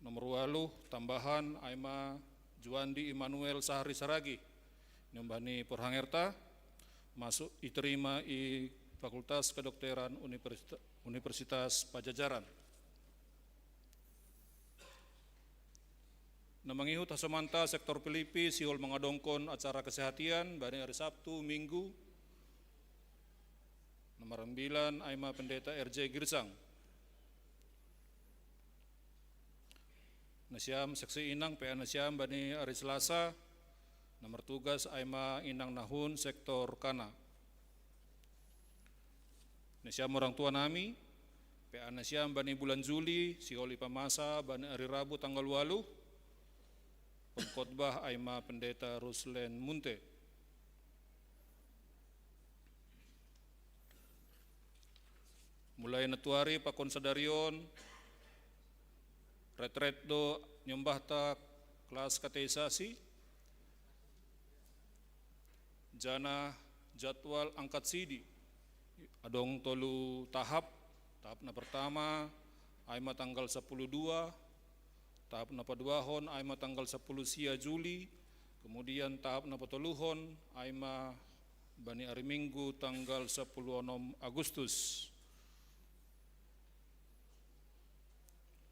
nomor 8 tambahan Aima Juandi Immanuel Sahari Saragi, nyombani Porhangerta, masuk iterima i Fakultas Kedokteran Universitas Pajajaran. Namangihut hasomanta sektor Pilipi, siol mengadongkon acara kesehatan, bani hari Sabtu, Minggu, nomor 9 Aima Pendeta RJ Girsang. Nasiam seksi inang PA Nasiam bani hari Selasa. Nomor tugas Aima Inang Nahun sektor Kana. Nasiam orang tua nami PA Nasiam bani bulan Juli sioli pamasa bani hari Rabu tanggal 8. Pengkhotbah Aima Pendeta Ruslen Munte. Mulai natuari pakon sadarion retret do nyombahta kelas kateisasi jana jadwal angkat sidi adong tolu tahap na pertama aima tanggal 10/2 tahap na paduahon aima tanggal 10 sia Juli kemudian tahap na patoluhon aima bani hari Minggu tanggal 10 Agustus.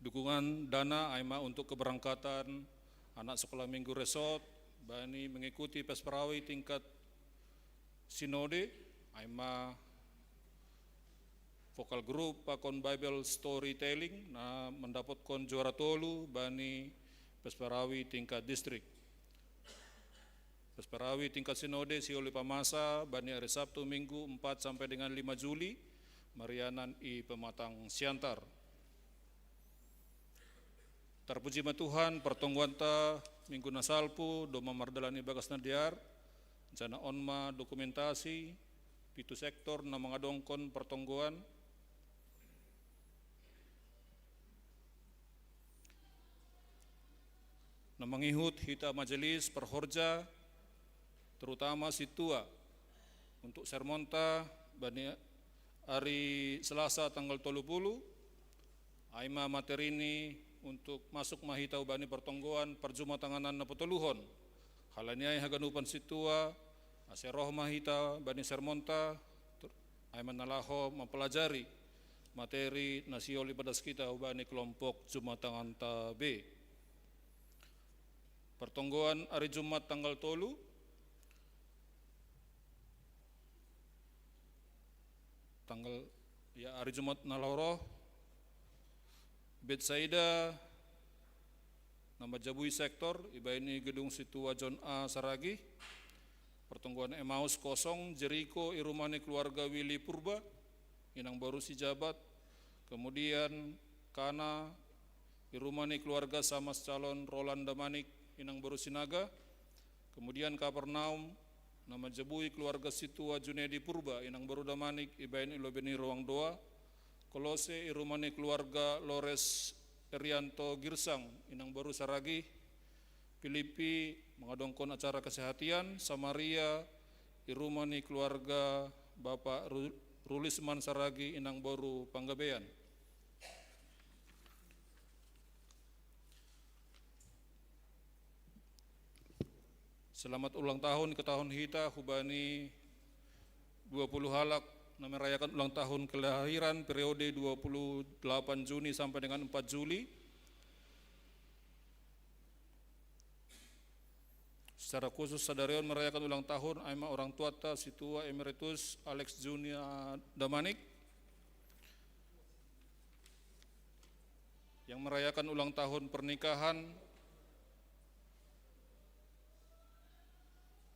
dukungan dana aima untuk keberangkatan anak sekolah minggu resort bani mengikuti Pesperawi tingkat sinode aima vokal group pakon Bible storytelling na mendapatkan juara tolu bani Pesperawi tingkat distrik. Pesperawi tingkat sinode sioli pamasa bani hari Sabtu Minggu 4 sampai dengan 5 Juli Marianan I Pematang Siantar. Terpuji ma Tuhan pertongguan ta minggu nasalpu doma mardalani bagas nadiar jana onma dokumentasi pitu sektor na mengadongkon pertongguan na mengihut hita majelis perhorja terutama situa untuk sermonta bani hari Selasa tanggal 30 aima materi ini untuk masuk mahita ubani pertonggoan perjumatanganan na petoluhon halaniai haganupan situa aseroh mahita bani sermonta aima nalaho mempelajari materi nasioli padas kita ubani kelompok jumatangan ta B. Pertonggoan hari Jumat tanggal 3 hari Jumat naloroh Betsaida nama Jabui sektor iba ini gedung situa John A Saragi. Pertonggoan Emmaus kosong Jericho irumani keluarga Willy Purba inang baru si jabat. Kemudian Kana irumani keluarga Samas calon Roland Damanik inang baru sinaga. Kemudian Kapernaum nama Jabui keluarga situa Junedi Purba inang baru Damanik iba ini lobeni ruang doa. Kolose irumani keluarga Lores Erianto Girsang inang baru Saragi. Filipi mengadongkon acara kesehatan. Samaria irumani keluarga Bapak Rulisman Saragi inang baru Panggabean. Selamat ulang tahun ke tahun hita hubani 20 halak na merayakan ulang tahun kelahiran periode 28 Juni sampai dengan 4 Juli. Secara khusus Sadarion merayakan ulang tahun aima orang tua ta situa Emeritus Alex Junia Damanik yang merayakan ulang tahun pernikahan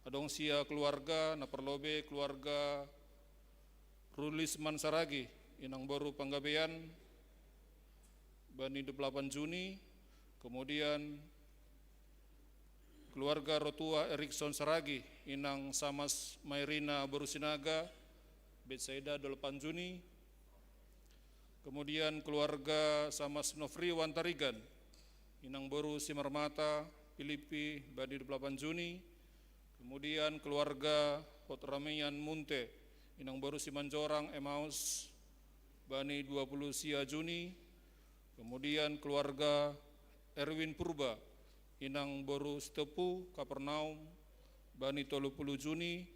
adong sia keluarga na perlobe keluarga Rulisman Saragi inang baru Panggabean bani 28 Juni. Kemudian keluarga Rotua Erikson Saragi inang Samas Mairina Borusinaga Betsaida 8 Juni. Kemudian keluarga Samas Nofri Wantarigan inang baru Simarmata Filipi bani 28 Juni. Kemudian keluarga Hotramian Munte inang baru Simanjorang Emmaus bani 20 sia Juni. Kemudian keluarga Erwin Purba inang baru Stepu Kapernaum bani 30 Juni.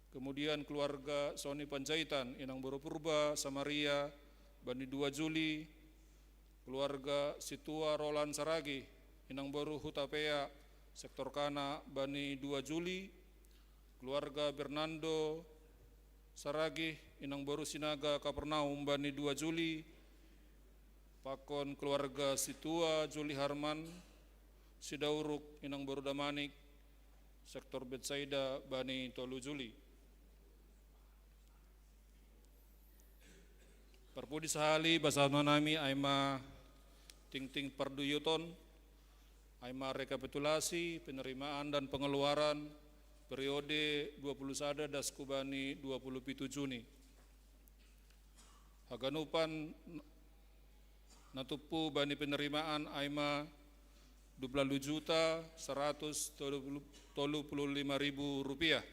Kemudian keluarga Sony Panjaitan inang baru Purba Samaria bani 2 Juli. Keluarga Situa Roland Saragi inang baru Hutapea sektor Kana bani 2 Juli. Keluarga Bernardo Saragi inang baru Sinaga Kapernaum bani 2 Juli. Pakon keluarga Situa Juli Harman Sidauruk inang baru Damanik sektor Betsaida bani 3 Juli. Perpudi sahali basana nami aima ting-ting parduyuton aima rekapitulasi penerimaan dan pengeluaran periode 21 dasku bani 27 Juni. Haganupan natupu bani penerimaan aima 12.135.000 rupiah.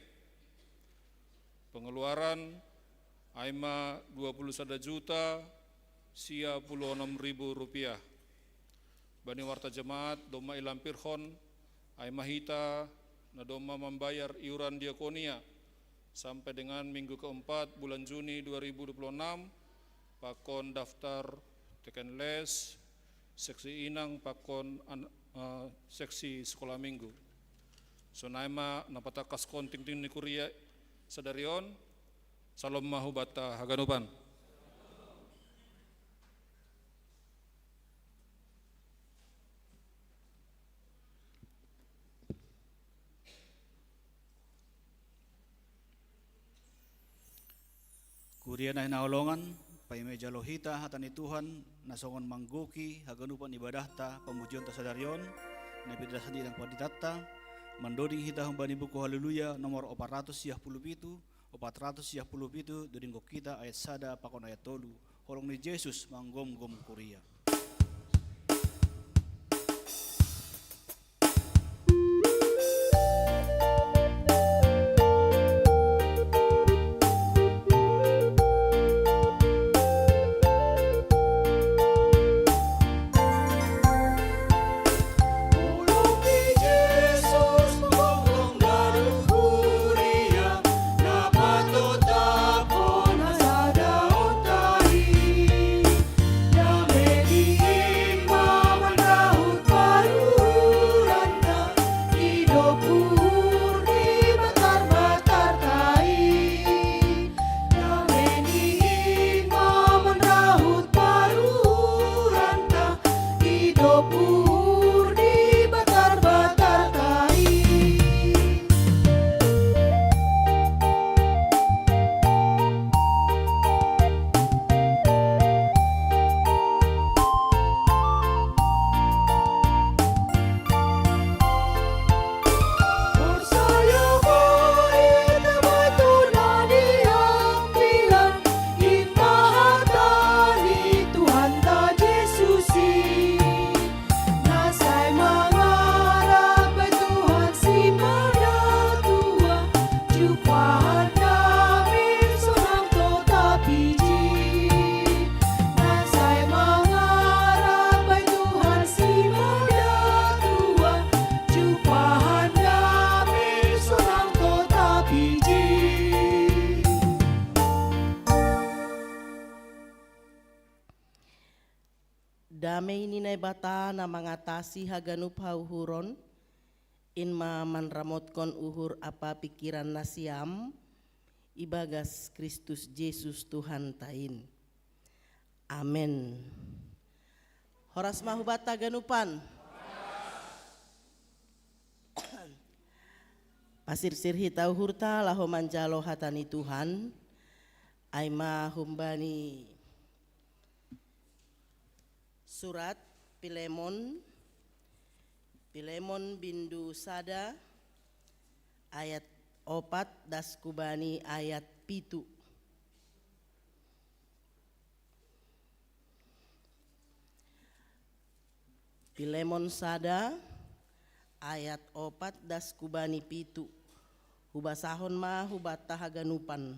Pengeluaran aima 21.096.000 rupiah. Bani warta jemaat doma ilampirhon aima hita na doma membayar iuran diakonia sampai dengan minggu keempat bulan Juni 2026 pakon daftar teken les seksi inang pakon seksi sekolah minggu. So naima napatakas konting ting ni kuria sadarion, salom mahu bata haganupan. Kuria na hinaulongan, paimeja lohita hatani Tuhan, nasongon mangguki, haganupan ibadahta, pamujian ta sadarion, napidasan di ng paditata, mandoding hita humbani buku haleluya nomor 417, duringgo kita ayat sada pakon ayat tolu, holong ni Yesus manggom-gom kuria. Damay ninay bata na mangatasi haganup hauhuron, inma manramot kon uhur apa pikiran na siam, ibagas Kristus Yesus Tuhan tain. Amen. Horas mahubata ganupan. Pasir-sir hitau hurta laho manjalo hatani Tuhan, aima humbani surat Pilemon bindu sada ayat 4 das kubani ayat 7. Pilemon sada ayat 4 das kubani 7. Hubasahon ma hubata haganupan.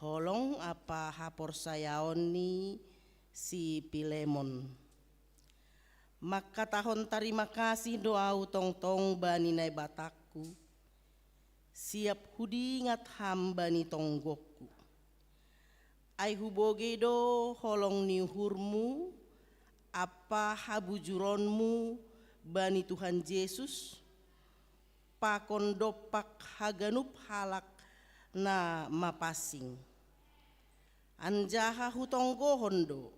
Holong apa hapor sayaon ni si Pilemon. Maka tahon terima kasih doa tong-tong bani nai bataku. Siap hudi ngat hamba ni tonggokku. Ai huboge do holong ni hurmu apa habujuronmu bani Tuhan Yesus. Pakon dopak haganup halak na mapasing. Anjaha hutonggo hondo,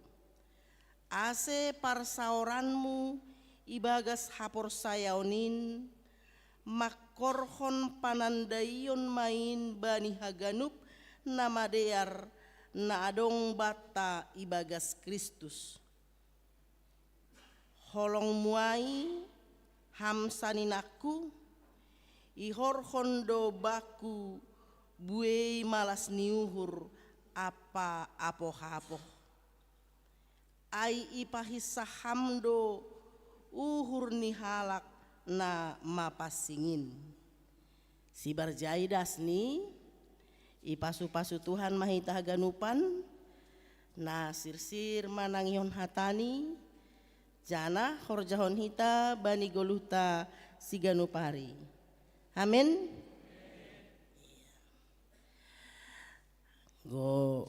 ase parsauranmu ibagas hapor sayaonin, makorhon panandaion main bani haganup nama dear na adong bata ibagas Kristus. Holong muai hamsaninaku, ihor hondo baku buei malas niuhur apa apoh-apoh. Ai ipahisahamdo uhur ni halak na mapasingin. Si barjaidas ni ipasu-pasu Tuhan mahita ganupan na sirsir manangion hatani jana horjahon hita bani goluta si ganupari. Amin. Go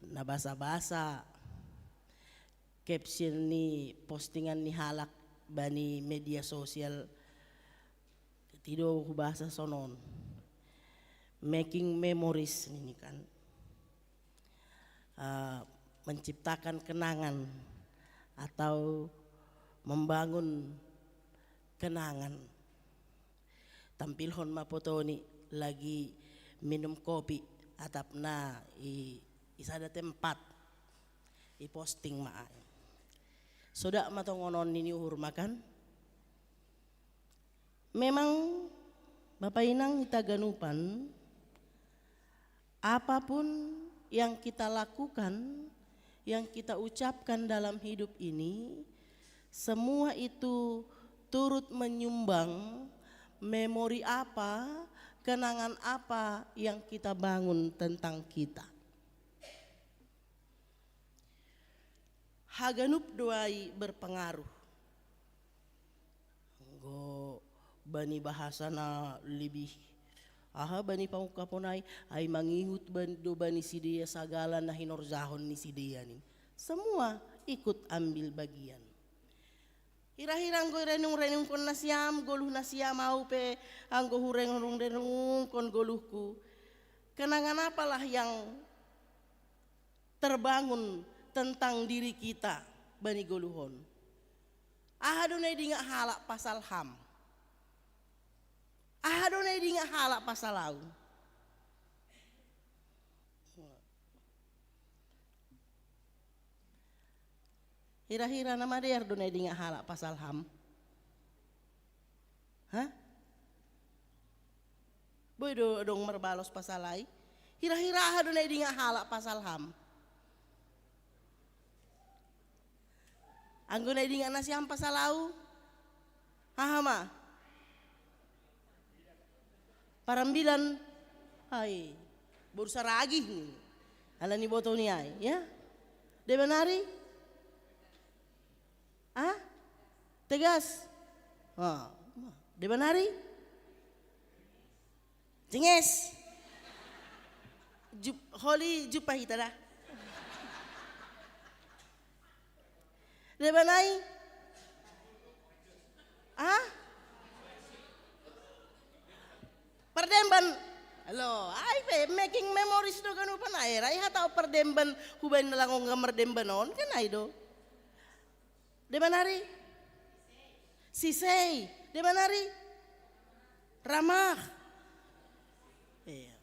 na basa-basa caption ni postingan ni halak bani media sosial tido bahasa sonon making memories ini kan, menciptakan kenangan atau membangun kenangan. Tampilhon mapoto ni lagi minum kopi atapna isada tempat posting maan. Soda matongonon ini uhur makan. Memang Bapak Inang Itaganupan, apapun yang kita lakukan, yang kita ucapkan dalam hidup ini, semua itu turut menyumbang memori apa, kenangan apa yang kita bangun tentang kita. Haganup doai berpengaruh. Go bani bahasa na lebih bani pangukaponay ay mangihut bani si dia sagala na hinorzahon ni si dia ni. Semua ikut ambil bagian. Hirang-hirang go renung-renung kon nasiam, goluh nasiam au pe anggo hureng-renung kon goluhku. Kenangan apalah yang terbangun tentang diri kita bani goluhon. Ahadunay di nga halak pasal ham. Ahadunay di nga halak pasal lau. Hira-hira nama dia dunay di nga halak pasal ham. Hah? Boy dong merbalos pasal lai. Hira-hira ahadunay di nga halak pasal ham. Anggo na di nga nasiam pasal lau. Hahama. Parambilan. Hai. Bursa ragih nih. Ala ni boto ni ay, ya? De benari? Ah? Tegas. De benari? Cenges. Holi jupahita dah. De benai? Ah? Perdemban. Halo, ay pe making memories do kanu panay ray hatao perdemban huban nalangong gamerdembanon kan ay do. De benari? Sisay. De benari? Ramah. Iya.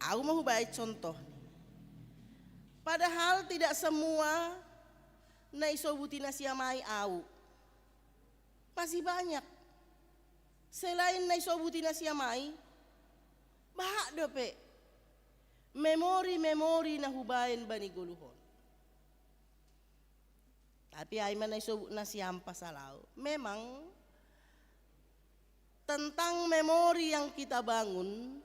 Aku mau baik contoh. Padahal tidak semua naisobuti nasiamai au. Masih banyak. Selain naisobuti nasiamai, bahak dope. Memori-memori na hubain bani guluhon. Tapi ay man naisobut nasiam pasalau. Memang tentang memori yang kita bangun,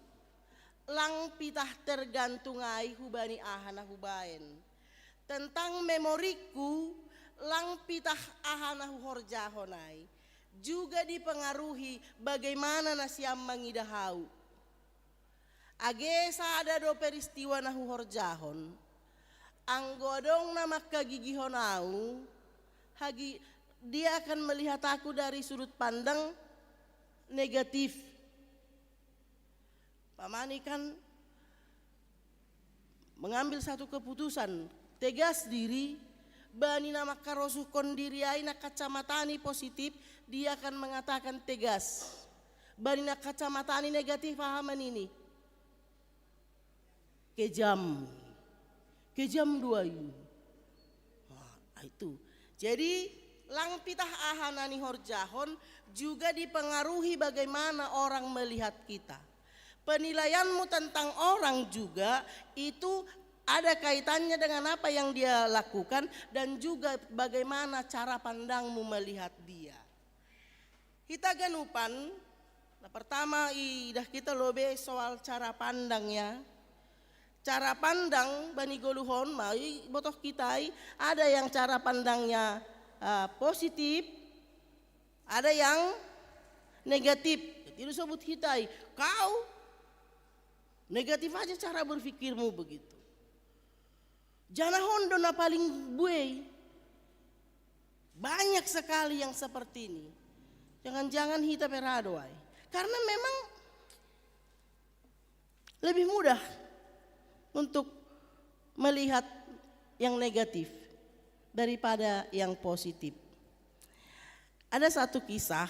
lang pitah tergantung ay hubani ahana hubain. Tentang memoriku lang pitah ahana horjahonay juga dipengaruhi bagaimana nasiam mangidahau. Age sada do peristiwa na horjahon anggodong na makagigihonau hagi dia akan melihat aku dari sudut pandang negatif. Pamani kan mengambil satu keputusan tegas diri bani nama karosuh kondiri aina kacamatani positif dia akan mengatakan tegas bani na kacamatani negatif pahaman ini kejam dua ini. Itu jadi lang pitah ahanani horjahon juga dipengaruhi bagaimana orang melihat kita. Penilaianmu tentang orang juga itu ada kaitannya dengan apa yang dia lakukan dan juga bagaimana cara pandangmu melihat dia. Kita ganupan, nah pertama idah kita lobe soal cara pandangnya. Cara pandang bani goluhon, mai botoh kita ada yang cara pandangnya positif, ada yang negatif. Itu sebut kita, kau negatif aja cara berpikirmu begitu. Jana hondo na paling buey. Banyak sekali yang seperti ini. Jangan-jangan hita perado ay. Karena memang lebih mudah untuk melihat yang negatif daripada yang positif. Ada satu kisah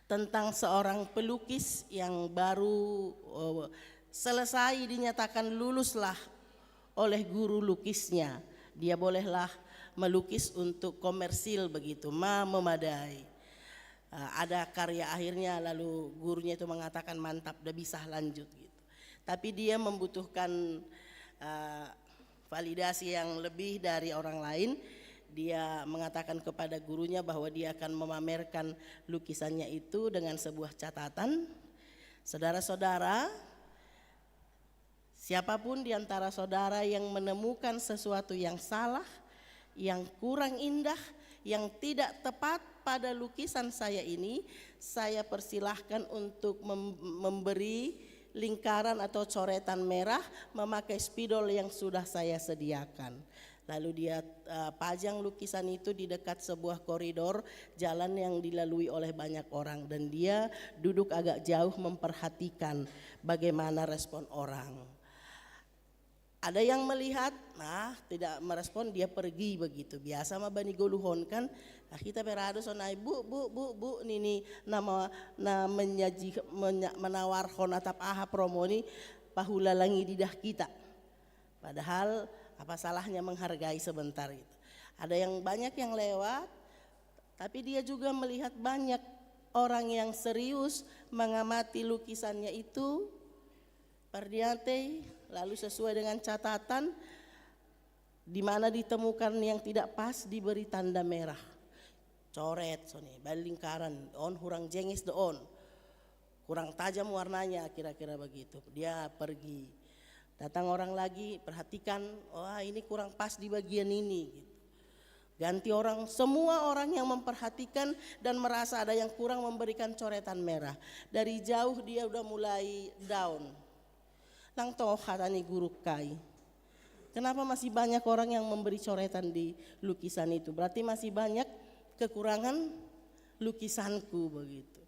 tentang seorang pelukis yang baru selesai dinyatakan luluslah oleh guru lukisnya. Dia bolehlah melukis untuk komersil begitu, memadai. Ada karya akhirnya lalu gurunya itu mengatakan mantap, udah bisa lanjut gitu. Tapi dia membutuhkan validasi yang lebih dari orang lain. Dia mengatakan kepada gurunya bahwa dia akan memamerkan lukisannya itu dengan sebuah catatan. Saudara-saudara, siapapun di antara saudara yang menemukan sesuatu yang salah, yang kurang indah, yang tidak tepat pada lukisan saya ini, saya persilahkan untuk memberi lingkaran atau coretan merah memakai spidol yang sudah saya sediakan. Lalu dia pajang lukisan itu di dekat sebuah koridor jalan yang dilalui oleh banyak orang, dan dia duduk agak jauh memperhatikan bagaimana respon orang. Ada yang melihat, tidak merespon, dia pergi begitu. Biasa mah bani goluhon kan, kita berado sonai bu nini nama menyaji menawarkan atap aha promo ni pahula langi didah kita. Padahal apa salahnya menghargai sebentar itu. Ada yang banyak yang lewat, tapi dia juga melihat banyak orang yang serius mengamati lukisannya itu. Perdiate lalu sesuai dengan catatan di mana ditemukan yang tidak pas diberi tanda merah. Coret soni, balik lingkaran, on kurang jengis on. Kurang tajam warnanya kira-kira begitu. Dia pergi. Datang orang lagi, perhatikan, wah ini kurang pas di bagian ini gitu. Ganti orang, semua orang yang memperhatikan dan merasa ada yang kurang memberikan coretan merah. Dari jauh dia udah mulai down. Nang toh hatani guru kai. Kenapa masih banyak orang yang memberi coretan di lukisan itu? Berarti masih banyak kekurangan lukisanku begitu.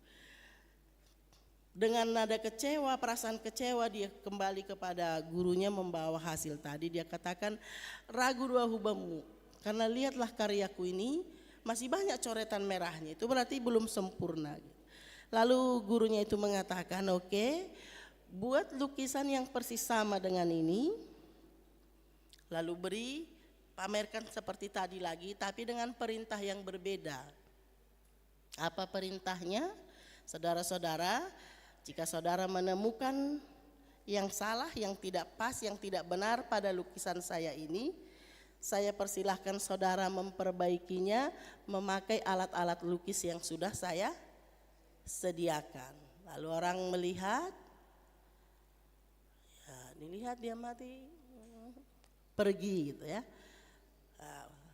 Dengan nada kecewa, perasaan kecewa, dia kembali kepada gurunya membawa hasil tadi. Dia katakan, ragu dua hubamu, karena lihatlah karyaku ini masih banyak coretan merahnya. Itu berarti belum sempurna. Lalu gurunya itu mengatakan, oke, buat lukisan yang persis sama dengan ini, lalu beri, pamerkan seperti tadi lagi, tapi dengan perintah yang berbeda. Apa perintahnya? Saudara-saudara, jika saudara menemukan yang salah, yang tidak pas, yang tidak benar pada lukisan saya ini, saya persilahkan saudara memperbaikinya memakai alat-alat lukis yang sudah saya sediakan. Lalu orang melihat, ya, dilihat dia mati, pergi gitu ya.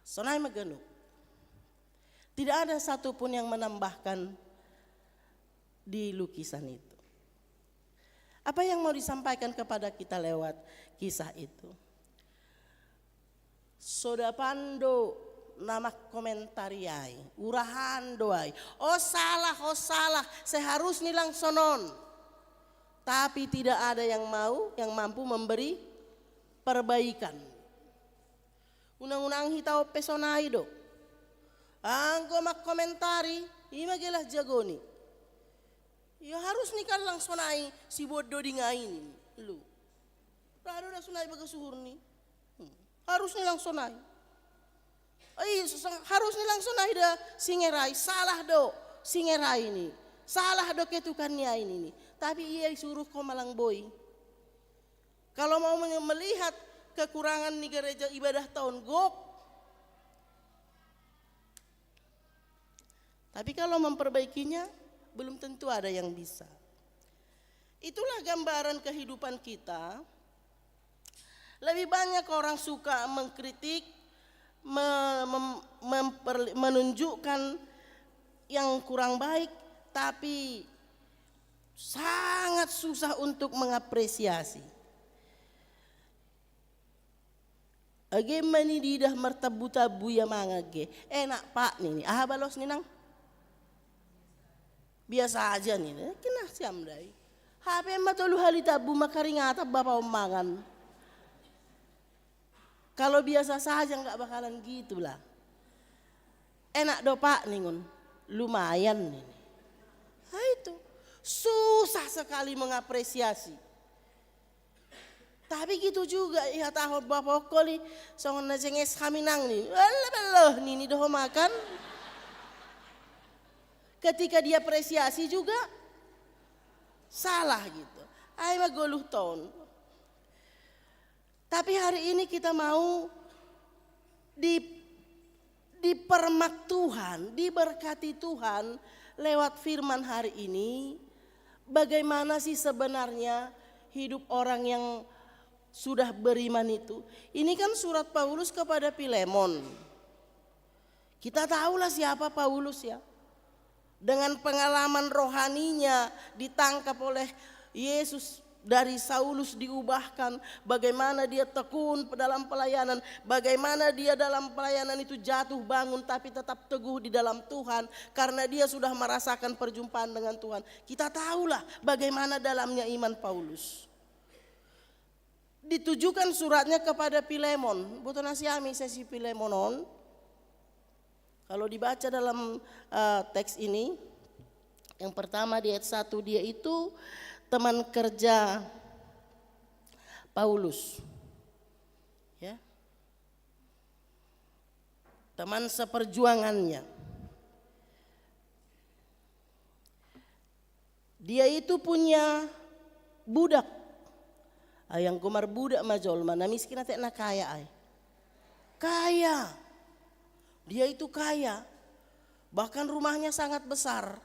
Sonai megenuk. Tidak ada satupun yang menambahkan di lukisan itu. Apa yang mau disampaikan kepada kita lewat kisah itu? Sodapando nama komentariai, urahan doai. Oh salah, seharusnya langsonon. Tapi tidak ada yang mampu memberi perbaikan. Unang-unang hitau pesonai do. Anggo mak komentari, imagelah jagoni. Ya harus nikah langsung naik si bodoh di ngain lu. Rado dah sunai baga suhur ni. Harus ni langsung naik. Harus ni langsung naik dah singerai. Salah do singerai ini. Salah do ketukannya ini. Tapi ia disuruh kau malang boy. Kalau mau melihat kekurangan di gereja ibadah tahun gok. Tapi kalau memperbaikinya belum tentu ada yang bisa. Itulah gambaran kehidupan kita. Lebih banyak orang suka mengkritik, menunjukkan yang kurang baik, tapi sangat susah untuk mengapresiasi. Age mani didah martabu-tabu ya mangage. Enak pak nih, aha balos nih nang. Biasa aja nih, kena siam dai. HP matolu hali tabu makaringata bapak omangan. Kalau biasa saja nggak bakalan gitu lah. Enak do pak nih ngun, lumayan nih. Nah itu susah sekali mengapresiasi. Tapi gitu juga ya tahu bapak koli songon najenges kaminang nih. Alah nih doh makan. Ketika dia apresiasi juga salah gitu. Ay magoluh tahun. Tapi hari ini kita mau dipermak Tuhan, diberkati Tuhan lewat firman hari ini. Bagaimana sih sebenarnya hidup orang yang sudah beriman itu? Ini kan surat Paulus kepada Filemon. Kita tahulah siapa Paulus ya. Dengan pengalaman rohaninya ditangkap oleh Yesus, dari Saulus diubahkan, bagaimana dia tekun dalam pelayanan, bagaimana dia dalam pelayanan itu jatuh bangun tapi tetap teguh di dalam Tuhan karena dia sudah merasakan perjumpaan dengan Tuhan. Kita tahulah bagaimana dalamnya iman Paulus. Ditujukan suratnya kepada Filemon. Buto nasiami sesi Filemonon. Kalau dibaca dalam teks ini, yang pertama di ayat 1, dia itu teman kerja Paulus. Ya. Teman seperjuangannya. Dia itu punya budak. Yang kumar budak majol mana miskin atek na kaya ay. Kaya. Dia itu kaya. Bahkan rumahnya sangat besar.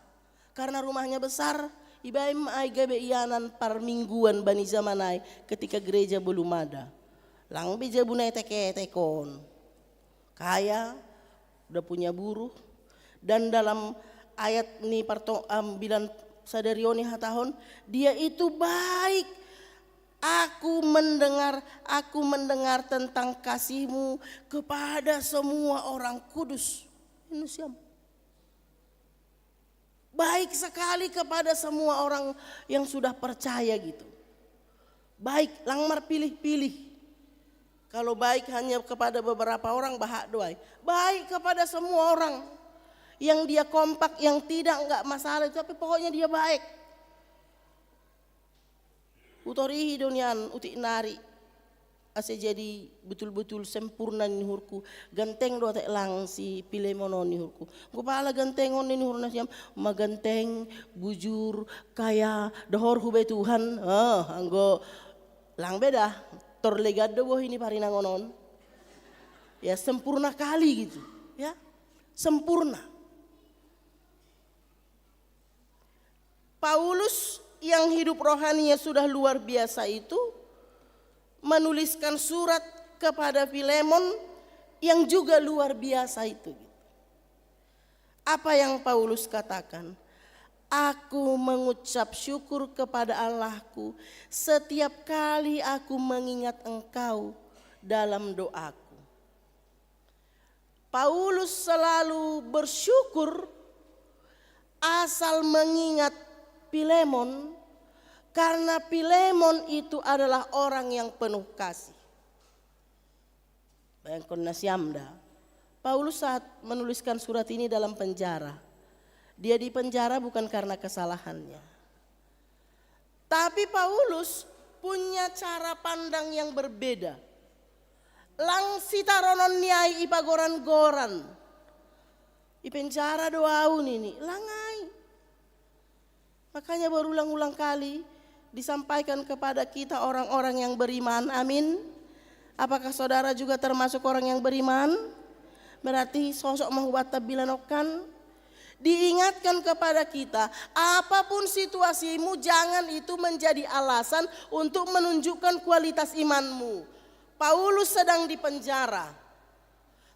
Karena rumahnya besar, ibaim ay gabe iyanan par mingguan bani zamanay ketika gereja belum ada. Lang beja bunay teke-tekon. Kaya, udah punya buruh. Dan dalam ayat ni bilan sadarioni hatahon, dia itu baik. Aku mendengar tentang kasihmu kepada semua orang kudus. Ini siapa? Baik sekali kepada semua orang yang sudah percaya gitu. Baik, langmar pilih-pilih. Kalau baik hanya kepada beberapa orang bahak doai. Baik kepada semua orang. Yang dia kompak, yang tidak enggak masalah, tapi pokoknya dia baik. Utorihi donian utik nari ase jadi betul-betul sempurna nihurku ganteng do tek lang si Filemon nihurku gopala gantengon nihur nasiam maganteng bujur kaya dohor hube Tuhan anggo lang beda torlegado boh ini parinangonon ya sempurna kali gitu ya sempurna. Paulus yang hidup rohaninya sudah luar biasa itu menuliskan surat kepada Filemon yang juga luar biasa itu. Apa yang Paulus katakan? Aku mengucap syukur kepada Allahku setiap kali aku mengingat engkau dalam doaku. Paulus selalu bersyukur asal mengingat Filemon, karena Filemon itu adalah orang yang penuh kasih. Bayangkan nasiamda, Paulus saat menuliskan surat ini dalam penjara. Dia di penjara bukan karena kesalahannya. Tapi Paulus punya cara pandang yang berbeda. Lang sitaronon niai ipagoran-goran. Di penjara doaun ini, langai. Makanya berulang-ulang kali disampaikan kepada kita orang-orang yang beriman. Amin. Apakah saudara juga termasuk orang yang beriman? Berarti sosok mahubata bilanokan. Diingatkan kepada kita, apapun situasimu jangan itu menjadi alasan untuk menunjukkan kualitas imanmu. Paulus sedang di penjara.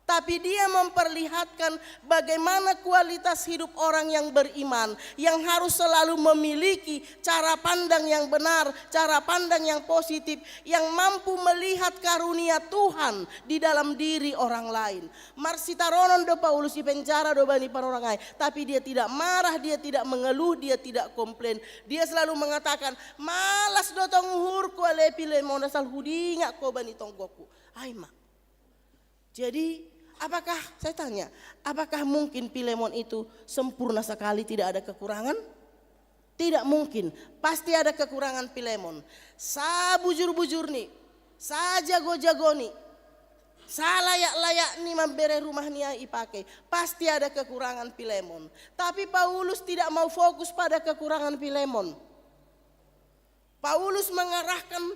Tapi dia memperlihatkan bagaimana kualitas hidup orang yang beriman, yang harus selalu memiliki cara pandang yang benar, cara pandang yang positif, yang mampu melihat karunia Tuhan di dalam diri orang lain. Marsitaronon do Paulus di penjara do bani panorangai, tapi dia tidak marah, dia tidak mengeluh, dia tidak komplain. Dia selalu mengatakan, malas do tong uhur ko lepile mo nasal hudinga ko bani tonggoku. Aima. Jadi apakah, saya tanya, apakah mungkin Filemon itu sempurna sekali, tidak ada kekurangan? Tidak mungkin, pasti ada kekurangan Filemon. Sa bujur-bujur nih, sa jago-jago nih, sa layak-layak nih memberi rumah nih ipakai. Pasti ada kekurangan Filemon. Tapi Paulus tidak mau fokus pada kekurangan Filemon. Paulus mengarahkan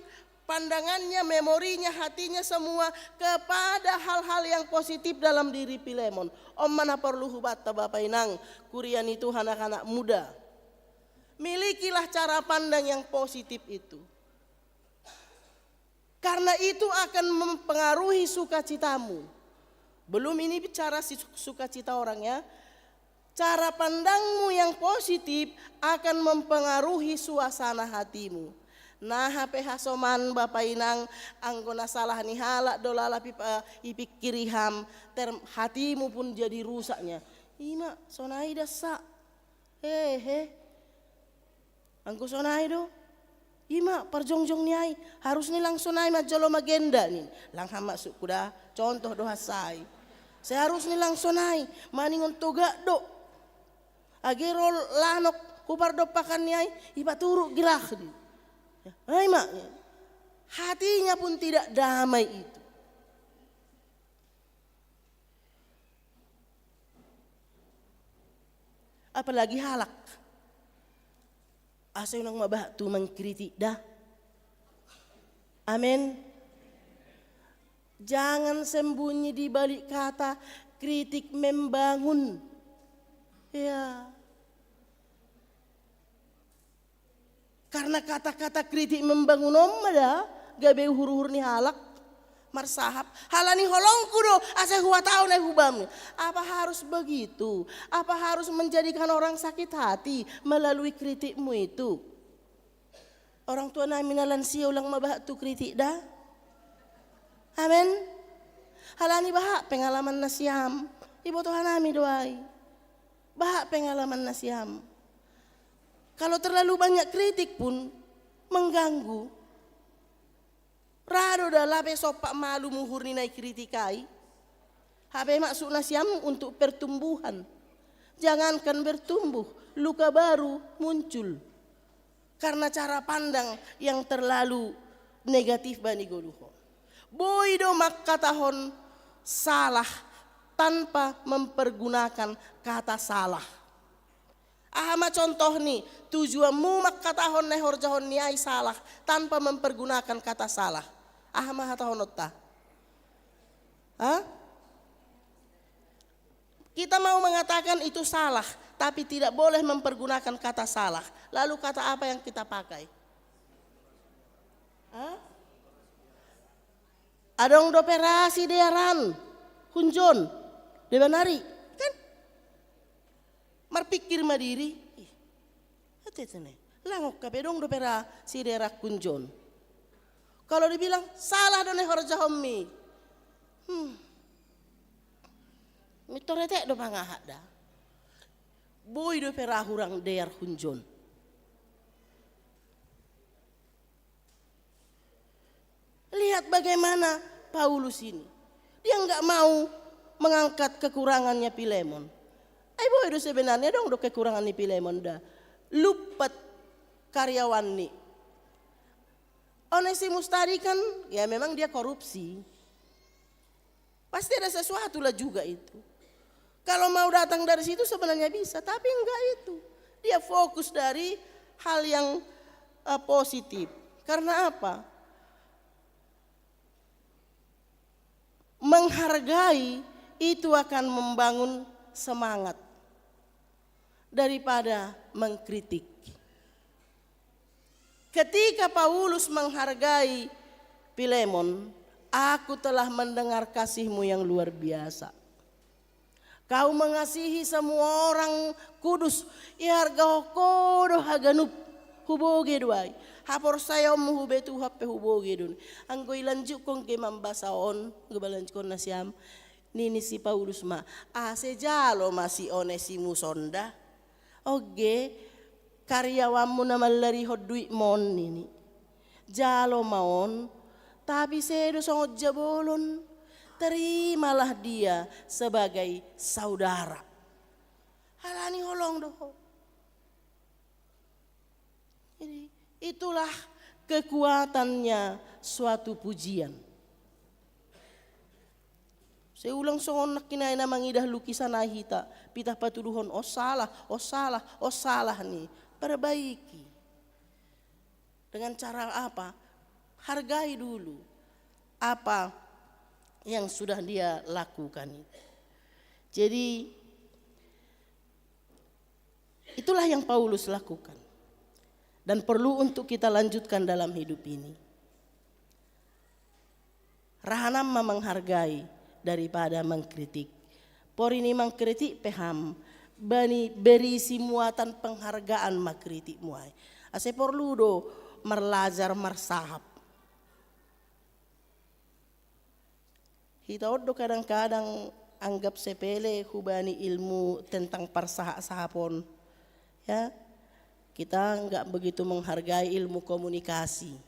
pandangannya, memorinya, hatinya semua kepada hal-hal yang positif dalam diri Filemon. Om mana perlu hubata Bapak Inang, kurian itu anak-anak muda. Milikilah cara pandang yang positif itu. Karena itu akan mempengaruhi sukacitamu. Belum ini bicara sukacita orangnya. Cara pandangmu yang positif akan mempengaruhi suasana hatimu. Nah PH soman Bapak Inang anggona salah nih halak dolala ipikiriham hatimu pun jadi rusaknya. Ima sonai dasa angko sonai do ima perjongjong niai harus nih lang sonai majolo magenda nih lang hama sukuda contoh do hasai saya harus nih lang sonai maningon toga do agero lanok kupar do pakan niai iba turu gilah mak, hatinya pun tidak damai itu. Apalagi halak. Asa nang mabah tu mengkritik dah. Amin. Jangan sembunyi di balik kata kritik membangun. Ya. Karena kata-kata kritik membangun omada gabe huru-huru ni halak marsahap halani holongku do asa huwa tahu na hubam. Apa harus begitu? Apa harus menjadikan orang sakit hati melalui kritikmu itu? Orang tua nami na lansia ulang mabah tu kritik dah. Amin. Halani bahak pengalaman nasiam. Ibu Tuhan nami doai. Bahak pengalaman nasiam. Kalau terlalu banyak kritik pun mengganggu. Rado dah lape sopak malu muhur ni naik kritikai. Habe maksud nasiam untuk pertumbuhan. Jangankan bertumbuh, luka baru muncul. Karena cara pandang yang terlalu negatif bani goluho. Boido makkatahon salah tanpa mempergunakan kata salah. Ahama contoh nih, tujuanmu makkatahon nehorjahon niai salah tanpa mempergunakan kata salah. Ahama hatahon otta. Kita mau mengatakan itu salah, tapi tidak boleh mempergunakan kata salah. Lalu kata apa yang kita pakai? Adong doperasi dearan, hunjon, debanari. Marpikir madiri, langok kapedong do pera si daerah kunjon. Kalau dibilang salah do nehorja hommi, mitorete do pangahat dah. Boy do pera hurang daerah kunjon. Lihat bagaimana Paulus ini, dia nggak mau mengangkat kekurangannya Filemon. Ibu itu sebenarnya dong do kekurangan ni Filemon dah. Lupat karyawan ni. Onesimus tadi kan ya memang dia korupsi. Pasti ada sesuatu lah juga itu. Kalau mau datang dari situ sebenarnya bisa, tapi enggak itu. Dia fokus dari hal yang positif. Karena apa? Menghargai itu akan membangun semangat daripada mengkritik. Ketika Paulus menghargai Filemon, Aku telah mendengar kasih-Mu yang luar biasa. Kau mengasihi semua orang kudus. Iharga hokodo haganup huboge duai. Hapor sayom hubetu hape huboge dun. Anggo ilanjuk kong ke mambasaon ngebalanjukon nasiam. Nini si Paulus ma. Sejalo masih Onesimus sonda. Oge karyawanmu nama lari hodui mon nini. Jalo maon. Tapi sedo songot jabolon. Terimalah dia sebagai saudara. Halani holong doh. Jadi itulah kekuatannya suatu pujian. Saya ulang songon nak kinai na mangidah lukisan ahita. Pitah patuduhon oh salah nih. Perbaiki. Dengan cara apa? Hargai dulu apa yang sudah dia lakukan itu. Jadi itulah yang Paulus lakukan dan perlu untuk kita lanjutkan dalam hidup ini. Rahanam menghargai daripada mengkritik. Por ini mengkritik peham bani berisi muatan penghargaan makritik muai. Ase perlu do merlajar marsahap. Kita odo kadang-kadang anggap sepele hubani ilmu tentang parsahap-sahapon. Ya, kita enggak begitu menghargai ilmu komunikasi.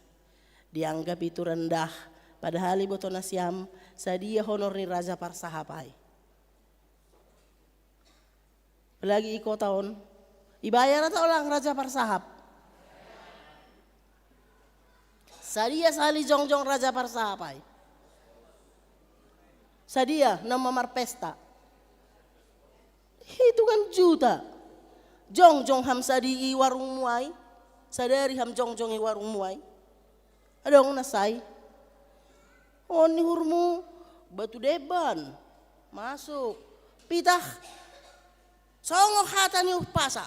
Dianggap itu rendah. Padahal ibu tonasiam sadia honor ni raja parsahapai. Apalagi iko tahun. Ibayar atau orang raja parsahap? Sadia sali jongjong raja parsahapai. Sadia nama marpesta. Itu kan juta. Jongjong ham sadi i warung muai. Sadari ham jongjong i warung muai. Ada orang nasai. Oh ni hurmu batu deban. Masuk. Pitah. Songok hata ni pasa.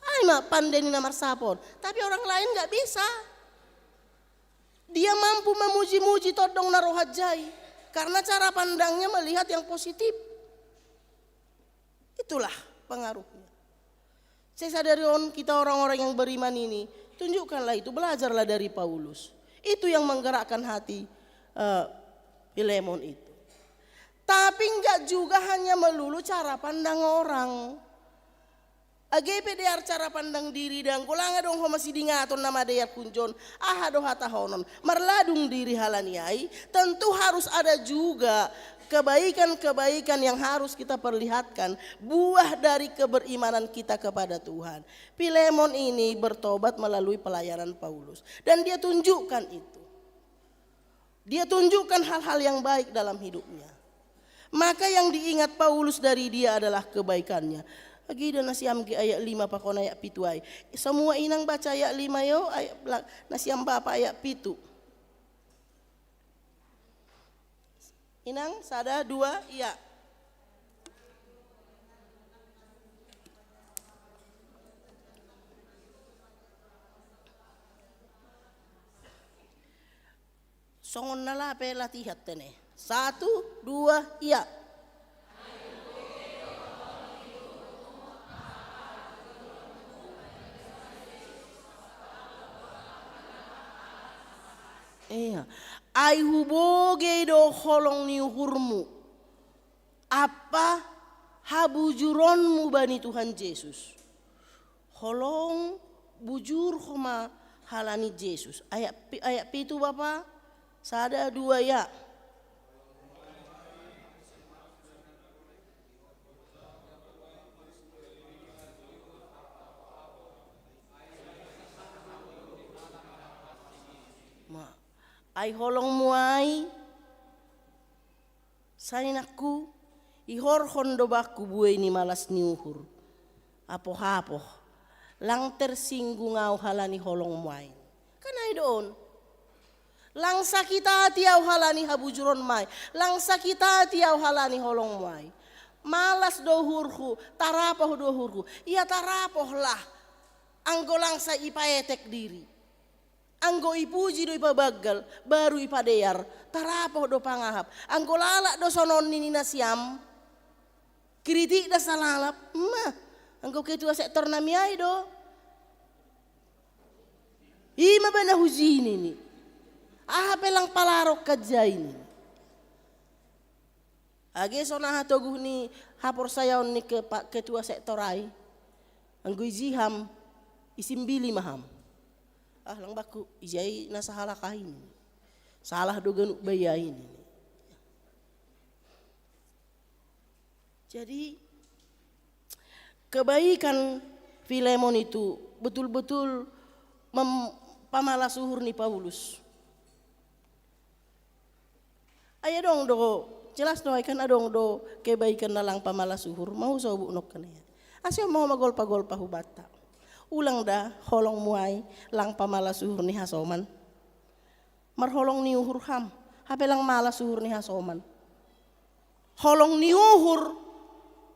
Ay ma pandai ni namar sapon. Tapi orang lain nggak bisa. Dia mampu memuji-muji todong narohajai. Karena cara pandangnya melihat yang positif. Itulah pengaruhnya. Saya sadari kita orang-orang yang beriman ini. Tunjukkanlah itu, belajarlah dari Paulus. Itu yang menggerakkan hati Filemon itu. Tapi enggak juga hanya melulu cara pandang orang. AGP dear cara pandang diri dan kulanga dong homa sidingaton nama dear kunjon aha do hata honon merladung diri halaniai. Tentu harus ada juga kebaikan-kebaikan yang harus kita perlihatkan, buah dari keberimanan kita kepada Tuhan. Filemon ini bertobat melalui pelayanan Paulus dan dia tunjukkan itu. Dia tunjukkan hal-hal yang baik dalam hidupnya. Maka yang diingat Paulus dari dia adalah kebaikannya. Lagi dan nasiam ke ayat 5 pakon ayat 7 ay. Semua inang baca ayat 5 yo ayat nasiam bapa ayat 7. Inang sada 2 iya. Songon nala pe latihat tene. 1 2 iya. Iya, ai huboge do holong ni hurmu. Apa habujuronmu bani Tuhan Yesus. Holong bujur homa halani Yesus. Ayat pitu Bapak. Sada 2 ya. Ay holong muai sainaku ihor hondo baku buai ni malas ni uhur apoh lang tersinggung au halani holong muai kan ay doon lang sakita hati au halani habujuron mai lang sakita hati au halani holong muai malas dohurku tarapoh dohurku iya tarapoh lah anggolang sa ipaetek diri Anggo ipuji do ipabagal, baru ipadear, tarapo do pangahap. Anggo lalak do sonon nini nasiam, kritik da salalap, anggo ketua sektor namiai do. Ima bana huzini ni, pelang palarok kajai ni. Age sona hatoguh ni hapor sayaon ni ke pak ketua sektor ai, anggo iziham isimbili maham. Lang baku ijai nasa halakahin, salah dogan bayain. Jadi kebaikan Filemon itu betul-betul pamalas suhur ni Paulus. Aya dong do jelas do kan adong do kebaikan nalang pamalas suhur mau sobu nok kana. Asio mau magolpa-golpa hubata. Ulang dah holong muai lang pamalas suhur ni hasoman. Marholong ni uhur ham, hapelang malas suhur ni hasoman. Holong ni uhur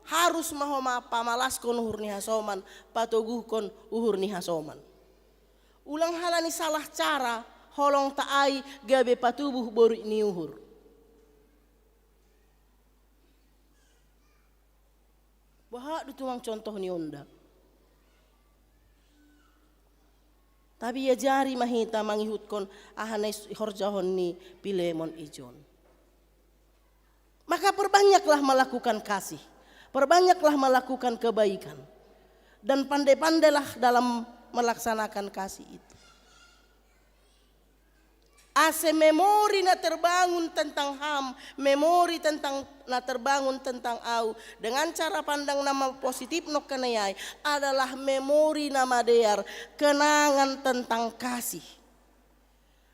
harus mahoma pamalas kon uhur ni hasoman, patoguh kon uhur ni hasoman. Ulang halani salah cara, holong taai gabe patubuh bori ni uhur. Bahak dutuang contoh ni onda. Tapi ya jari mahita mangihut ahane horjahon ni Filemon ijon. Maka perbanyaklah melakukan kasih, perbanyaklah melakukan kebaikan, dan pandai-pandailah dalam melaksanakan kasih itu. Ase memori na terbangun tentang ham, memori tentang na terbangun tentang au dengan cara pandang nama positif nok kanayai adalah memori nama dear kenangan tentang kasih.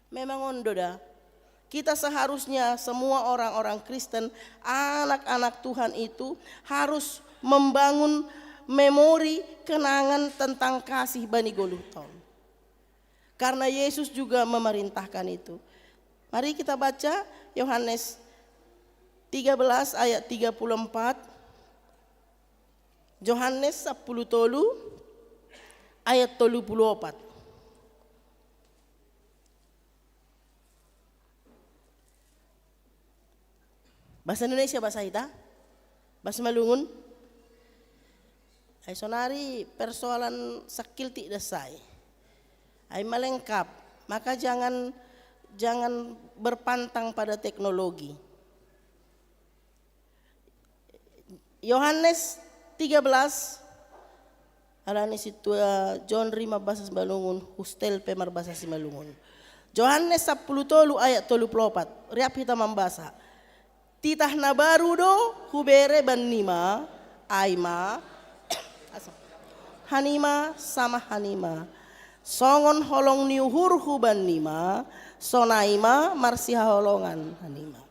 Memang ondo dah. Kita seharusnya semua orang-orang Kristen, anak-anak Tuhan itu harus membangun memori kenangan tentang kasih bani goluton. Karena Yesus juga memerintahkan itu. Mari kita baca Yohanes 13 ayat 34. Yohanes 10 ayat 34. Bahasa Indonesia, bahasa Ita, bahasa Malungun. Ay sonari persoalan sakil tidak dasai. Ay melengkap, maka jangan berpantang pada teknologi. Yohanes 13 alani situ John Rima bahasa Malungun, hostel pemar bahasa Malungun. Yohanes 10 ayat 34. Riap kita membahasa. Titah na baru do hubere banima aima hanima sama hanima. Songon holong niuhur huban nima, sonaima marsiha holongan hanima.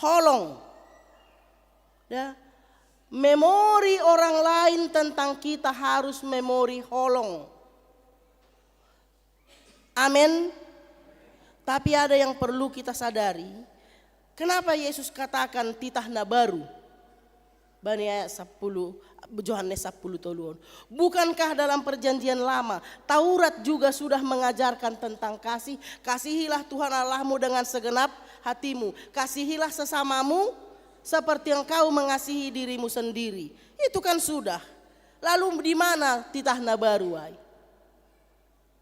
Holong, ya, memori orang lain tentang kita harus memori holong. Amin. Tapi ada yang perlu kita sadari. Kenapa Yesus katakan titahna baru? Bani ayat 10, Yohanes 10 toluan. Bukankah dalam perjanjian lama Taurat juga sudah mengajarkan tentang kasih? Kasihilah Tuhan Allahmu dengan segenap hatimu. Kasihilah sesamamu seperti engkau mengasihi dirimu sendiri. Itu kan sudah. Lalu di mana titahna baru?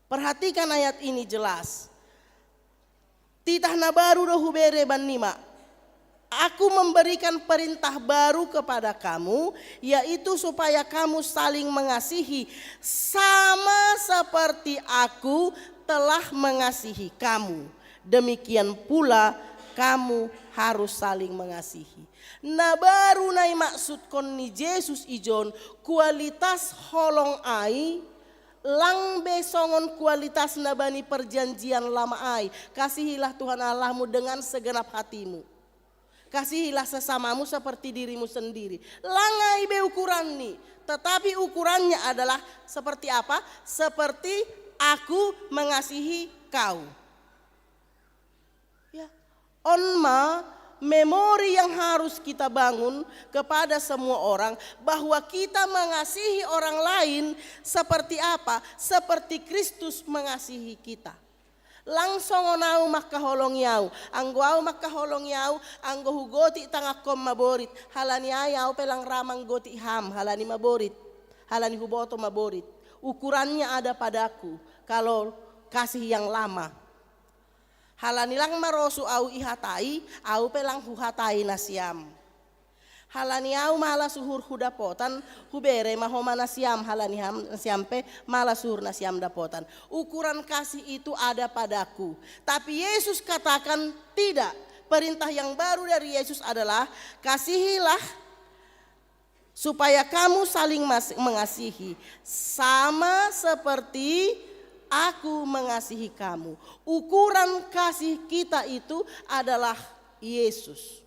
Perhatikan ayat ini jelas. Titahna baru dohu bere banima. Aku memberikan perintah baru kepada kamu, yaitu supaya kamu saling mengasihi sama seperti aku telah mengasihi kamu. Demikian pula kamu harus saling mengasihi. Nah baru nai maksud kon ni Yesus ijon kualitas holong ai lang besongon kualitas nabani perjanjian lama ai. Kasihilah Tuhan Allahmu dengan segenap hatimu. Kasihilah sesamamu seperti dirimu sendiri. Langai be ukuran nih. Tetapi ukurannya adalah seperti apa? Seperti aku mengasihi kau. Ya. Onma memori yang harus kita bangun kepada semua orang. Bahwa kita mengasihi orang lain seperti apa? Seperti Kristus mengasihi kita. Langsung onau makaholong yau. Anggo au makaholong yau, anggo hugoti tangakom maborit. Halani ayau pelang ramang goti ham, halani maborit. Halani huboto maborit. Ukurannya ada padaku kalau kasih yang lama. Halani lang marosu au ihatai, au pelang huhatai nasiam. Halani au mala suhur hudapotan, hubere mahoma nasiam, halani nasiampe mala suhur nasiam dapotan. Ukuran kasih itu ada padaku. Tapi Yesus katakan tidak. Perintah yang baru dari Yesus adalah kasihilah supaya kamu saling mengasihi. Sama seperti aku mengasihi kamu. Ukuran kasih kita itu adalah Yesus.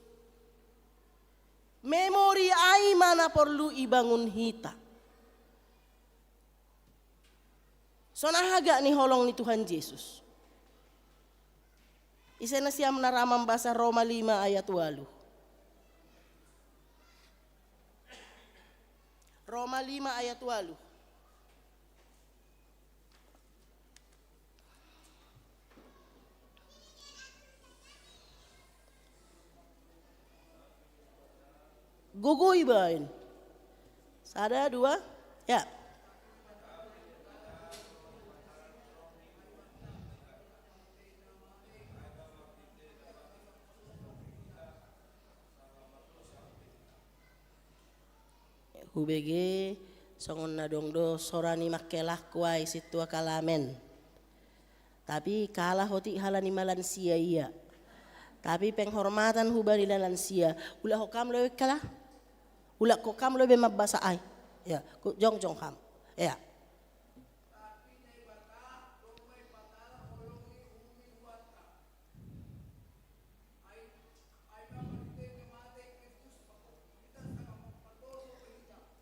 Memori ai mana perlu ibangun hita. Sonahaga nih holong ni Tuhan Yesus. Isena siam naramam bahasa Roma 5 ayat 8. Roma 5 ayat 8. Gugoi bain. Sada dua, ya. Hubege songon nadongdo sorani makelah kuai situa kalamen. Tapi kalah hoti halani malansia iya. Tapi penghormatan hubari lansia. Ulah hokam lewe kalah. Ulah kokam lewe mabasa ai. Ya, jong ham. Ya.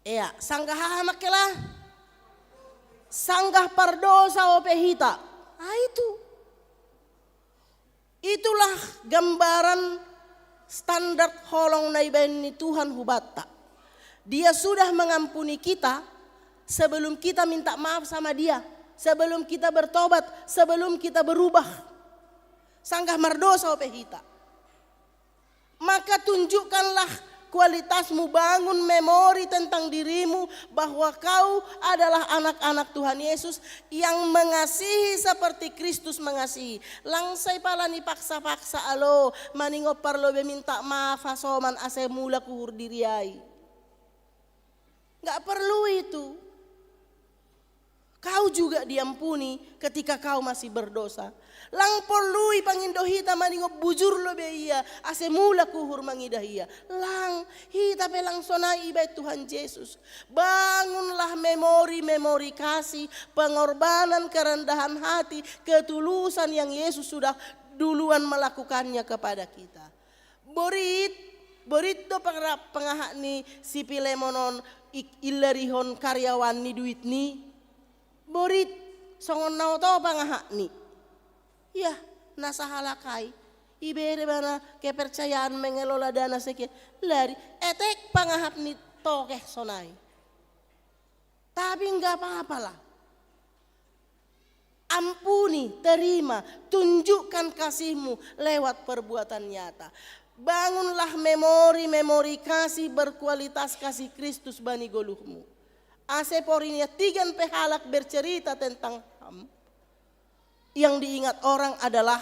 Ya, sanggah hamakela. Sanggah pardosa opehita. Itu. Itulah gambaran standar holong naibeni Tuhan hubata. Dia sudah mengampuni kita sebelum kita minta maaf sama dia. Sebelum kita bertobat, sebelum kita berubah. Sanggah mardosa opehita. Maka tunjukkanlah kualitasmu, bangun memori tentang dirimu bahwa kau adalah anak-anak Tuhan Yesus yang mengasihi seperti Kristus mengasihi. Langsai palani paksa-paksa alo maningop parlo be minta maaf hasoman ase mula kuhur diriai. Enggak perlu itu. Kau juga diampuni ketika kau masih berdosa. Lang perlui pangindohita maningop bujur lo be iya ase mula kuhur mangidahia. Lang hita pelang sonai ibai Tuhan Yesus. Bangunlah memori-memori kasih, pengorbanan, kerendahan hati, ketulusan yang Yesus sudah duluan melakukannya kepada kita. Borit do pengahak ni si Pilemonon ilarihon karyawan ni duit ni. Borit songon nau tau pangahak ni. Ya, nasa halakai. Ibere bana kepercayaan mengelola dana sekian. Lari, etek pangahap ni tokeh sonai. Tapi enggak apa-apalah. Ampuni, terima, tunjukkan kasihmu lewat perbuatan nyata. Bangunlah memori-memori kasih berkualitas kasih Kristus bani goluhmu. Ase porinya tigan pehalak bercerita tentang ham. Yang diingat orang adalah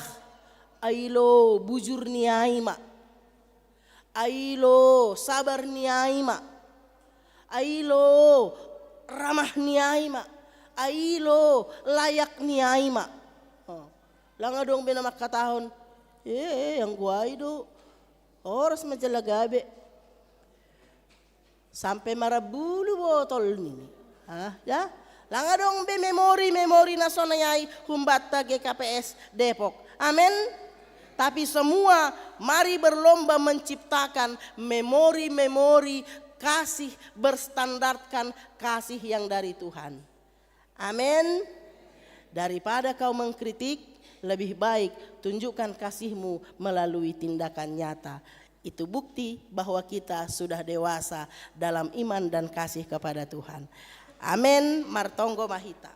ailo bujur niai mak. Ailo sabar niai mak. Ailo ramah niai mak. Ailo layak niai mak. Langa dong bina makatahon. Yang gua itu oras majalagabe. Sampai marabulu botol ini. Ya. Langa dong be memori nasional humbata GKPS Depok. Amin. Tapi semua mari berlomba menciptakan memori-memori kasih berstandarkan kasih yang dari Tuhan. Amin. Daripada kau mengkritik, lebih baik tunjukkan kasihmu melalui tindakan nyata. Itu bukti bahwa kita sudah dewasa dalam iman dan kasih kepada Tuhan. Amin, martonggo mahita.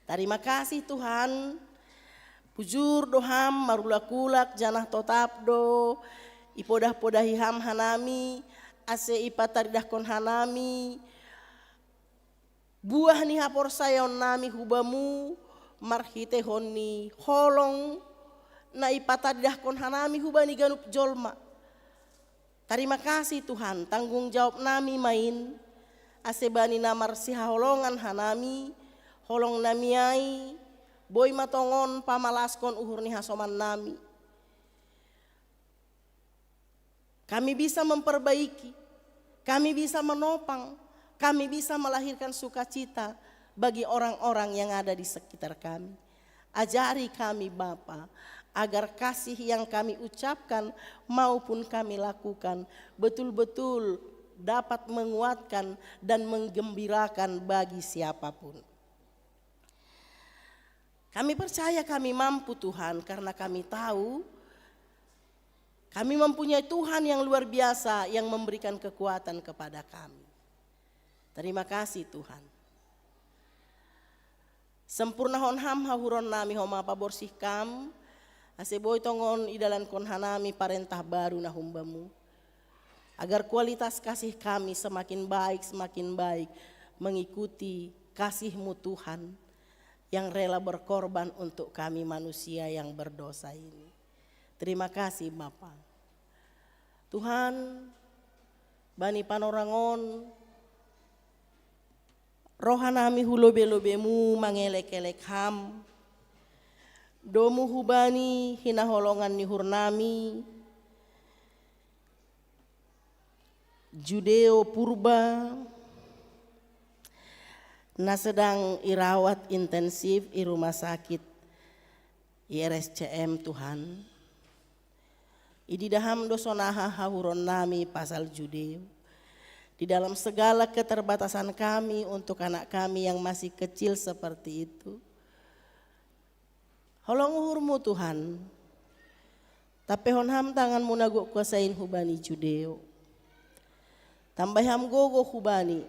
Terima kasih Tuhan Pujur doham marulakulak janah totap do ipodah-podahi ham hanami ase ipataridahkon hanami buah ni hapor sayon nami hubamu marhite honni holong na ipataridahkon hanami hubani ganup jolma. Terima kasih Tuhan, tanggung jawab nami main ase bani namar si holongan hanami holong namiai boy matongon pamalaskon uhur ni hasoman nami. Kami bisa memperbaiki, kami bisa menopang, kami bisa melahirkan sukacita bagi orang-orang yang ada di sekitar kami. Ajari kami Bapa, agar kasih yang kami ucapkan maupun kami lakukan betul-betul dapat menguatkan dan menggembirakan bagi siapapun. Kami percaya kami mampu Tuhan karena kami tahu kami mempunyai Tuhan yang luar biasa yang memberikan kekuatan kepada kami. Terima kasih Tuhan. Sempurna hon ham hahuron nami homa paborsih kam ase boy tongon idalan kon hanami parentah baru na humbamu. Agar kualitas kasih kami semakin baik mengikuti kasih-Mu Tuhan yang rela berkorban untuk kami manusia yang berdosa ini. Terima kasih Bapa. Tuhan, bani panorangon, rohanami hulobe-lobemu mangelek-elek ham, domu hubani hinaholongan ni hurnami, Judeo purba, na sedang irawat intensif di rumah sakit IRSCM Tuhan. Idi daham dosonaha hahuron nami pasal Judeo. Di dalam segala keterbatasan kami untuk anak kami yang masih kecil seperti itu. Holong uhurmu Tuhan. Tapi honham tangan munaguk kuasain hubani Judeo. Tambaham gogo hubani.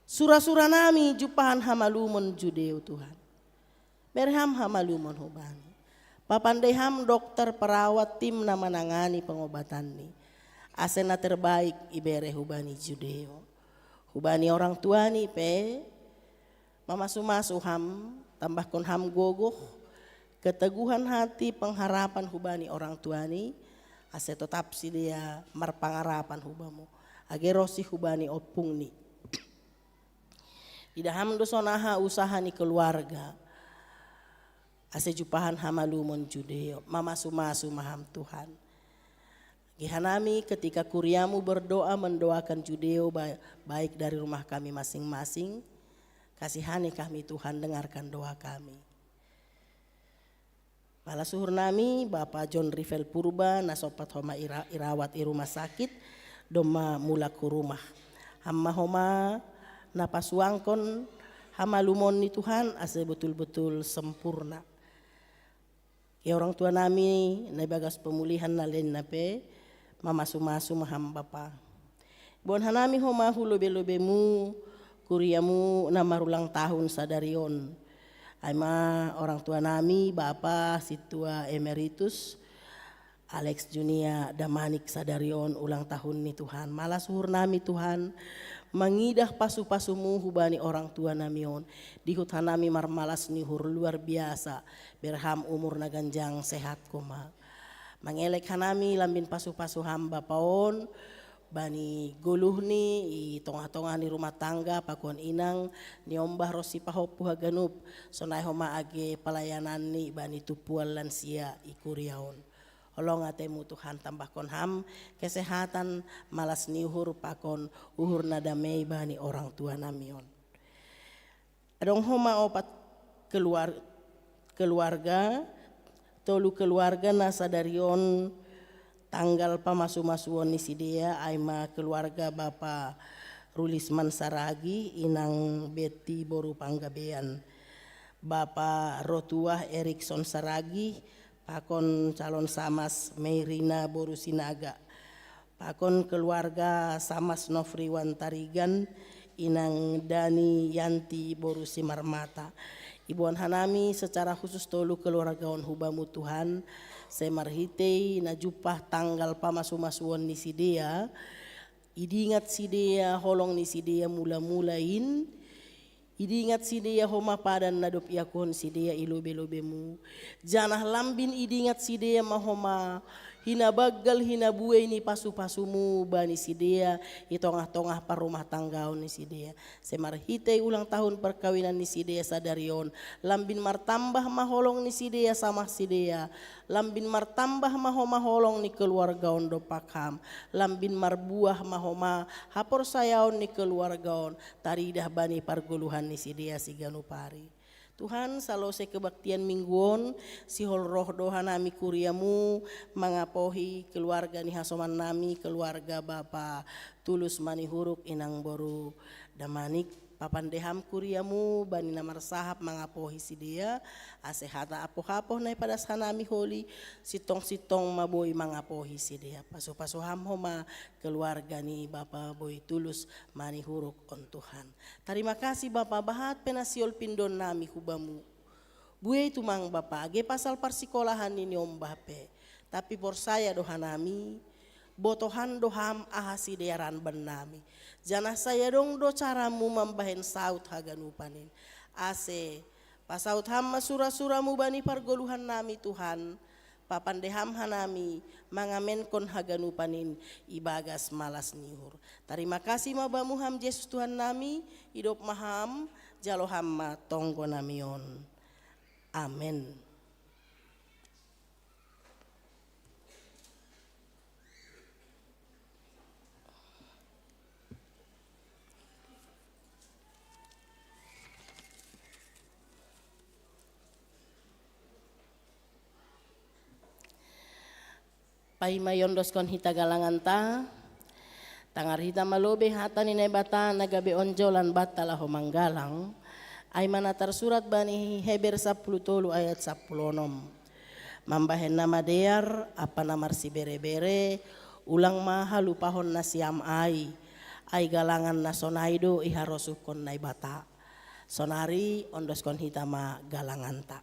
Surah-surah nami jupahan hamalumon Judeo Tuhan. Berham hamalumon hubani. Papandeham dokter perawat tim na manangani pengobatan ni. Asena terbaik ibere hubani Judeo. Hubani orang tua ni pe. Mamasu-masu ham tambah kon ham gogoh. Keteguhan hati pengharapan hubani orang tua ni. Ase tetap si dia marpangarapan hubamu. Agerosi hubani opung ni. Idaham dosonaha usaha ni keluarga. Ase jupahan hamalumon Judeo. Mamasu-masu maham Tuhan. Gihanami ketika kuriamu berdoa mendoakan Judeo baik dari rumah kami masing-masing. Kasihani kami Tuhan dengarkan doa kami. Pala suhur nami Bapak John Rivel Purba nasopat homa irawat di rumah sakit. Doma mula ku rumah. Hamma homa napasuangkon hamalumon ni Tuhan ase betul-betul sempurna. Ya orang tua nami na bagas pemulihan na len nape mamasu-masu maham Bapa. Bon hanami homa hulobe-lobemu kuriamu na marulang tahun sadarion. Aima orang tua nami Bapa situa emeritus Alex Junia Damanik sadarion ulang tahun ni Tuhan. Malah suhur nami Tuhan mangidah pasu-pasumu hubani orang tua namion. Dihut hanami marmalas nihur luar biasa. Berham umur naganjang sehat koma. Mangelek hanami lambin pasu-pasu hamba paon. Bani guluh ni i tongah-tongah ni rumah tangga pakuan inang ni ombah rosi pahopu haganup. Sonai homa age pelayanan ni bani tupual lansia ikuriaon. Holong atemu Tuhan tambahkon ham kesehatan malas nihur pakon uhur nadamei bani orang tua namion. Adong homa opat keluarga tolu keluarga nasadarion tanggal pamasu-masuon ni sidia aima keluarga Bapa Rulisman Saragi inang Betty Boru Panggabean. Bapa Rotuah Erikson Saragi pakon calon Samas Meirina Boru Sinaga. Pakon keluarga Samas Nofriwan Tarigan inang Dani Yanti Boru Simarmata. Ibuan hanami secara khusus tolu keluargaon hubamu Tuhan, semarhitei na jupah tanggal pamasu-masuon ni sidea, idingat sidea holong ni sidea mula-mulain, idingat sidea homa padan nadop yakon sidea ilobe-lobemu, janah lambin idingat sidea mahoma hinabagal hinabuai ni pasu-pasumu bani sidea itongah-tongah parumah tanggaon ni sidea semarhitei ulang tahun perkawinan ni sidea sadarion lambin martambah maholong ni sidea sama sidea lambin martambah mahoma holong ni keluargaon do pakham lambin marbuah mahoma hapor sayaon ni keluargaon taridah bani parguluhan ni sidea siganupari. Tuhan salose kebaktian mingguon sihol roh doha nami kuriamu mangapohi keluarga ni hasoman nami keluarga Bapa tulus mani huruk inang boru damanik papandeham kuriamu bani namar sahap mangapohi sidea asehata apoh-apoh nai pada sanami holi sitong-sitong maboi mangapohi sidea paso-paso ham homa keluarga ni Bapa boy tulus mani huruk on Tuhan. Terima kasih Bapa bahat penasiol pindon nami hubamu. Buai tumang Bapa ge pasal parsikolahan ini om Bape. Tapi por saya doha nami botohan doham ahasi dearan benami. Janah saya dong do caramu membahen saut haganupanin. Ase pasaut ham masura-suramu bani pargoluhan nami Tuhan. Papandeham hanami mangamenkon haganupanin ibagas malas nihur. Terima kasih mabamu ham Yesus Tuhan nami hidup maham jalo hamma tonggo namion. Amin. Pai mayon doskon hita galangan ta tangar hita malobe hata ni bata nagabe onjolan bata laho manggalang ay manatar surat bani Heber 10 ayat 10 mambahen nama dear apa namar si bere-bere ulang maha lupahon na siam ay galangan na sonaido iharosukon na bata sonari ondoskon hita ma galangan ta.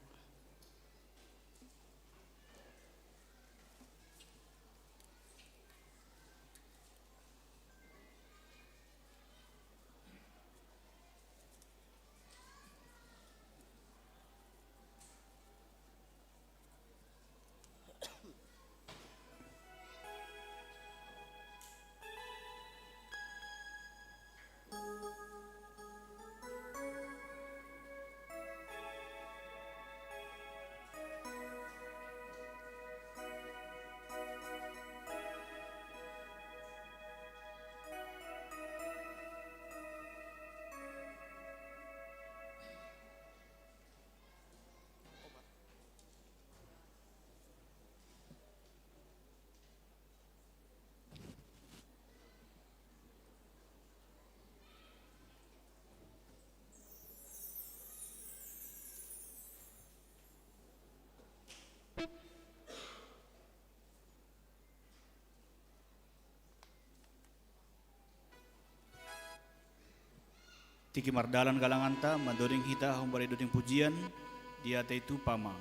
Tiki mardalan galanganta mandoring hita humbari duding pujian dia itu pama.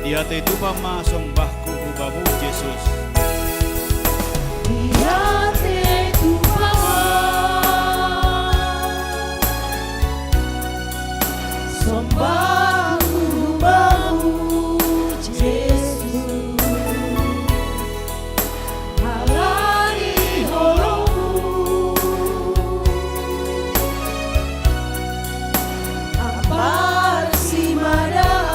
Dia itu pama sombahku hubamu Yesus. Dia itu sombah hubamu Yesus. Halani holongmu ambar si mada.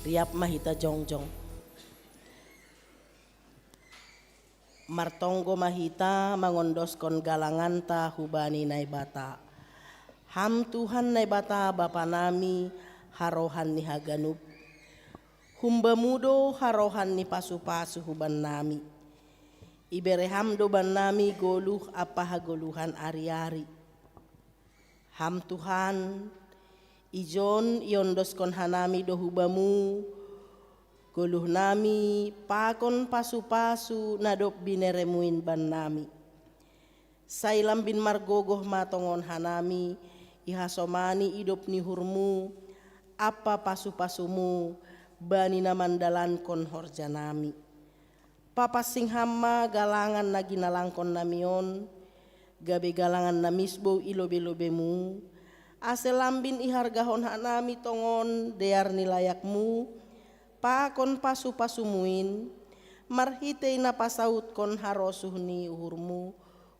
Riap mahita jongjong. Martonggo mahita mangondoskon galangan ta hubani naibata. Ham Tuhan naibata Bapa nami harohan ni haganup. Humba mudo harohan ni pasu-pasu huban nami. Ibere hamdo ban nami goluh apa hagoluhan ari-ari. Ham Tuhan ijon yondoskon hanami dohubamu goluh nami pakon pasu-pasu nadop bineremuin ban nami. Sailam bin margogoh matongon hanami ihasomani idop ni hurmu apa pasu-pasumu bani namandalan kon horja nami. Papa sing hama galangan nagi nalangkon namion gabe galangan namisbo ilobe-lobemu. Aselambin ihargahon hanami tongon dear nilayakmu pakon pasu-pasumuin marhitei napasaut kon harosuh ni uhurmu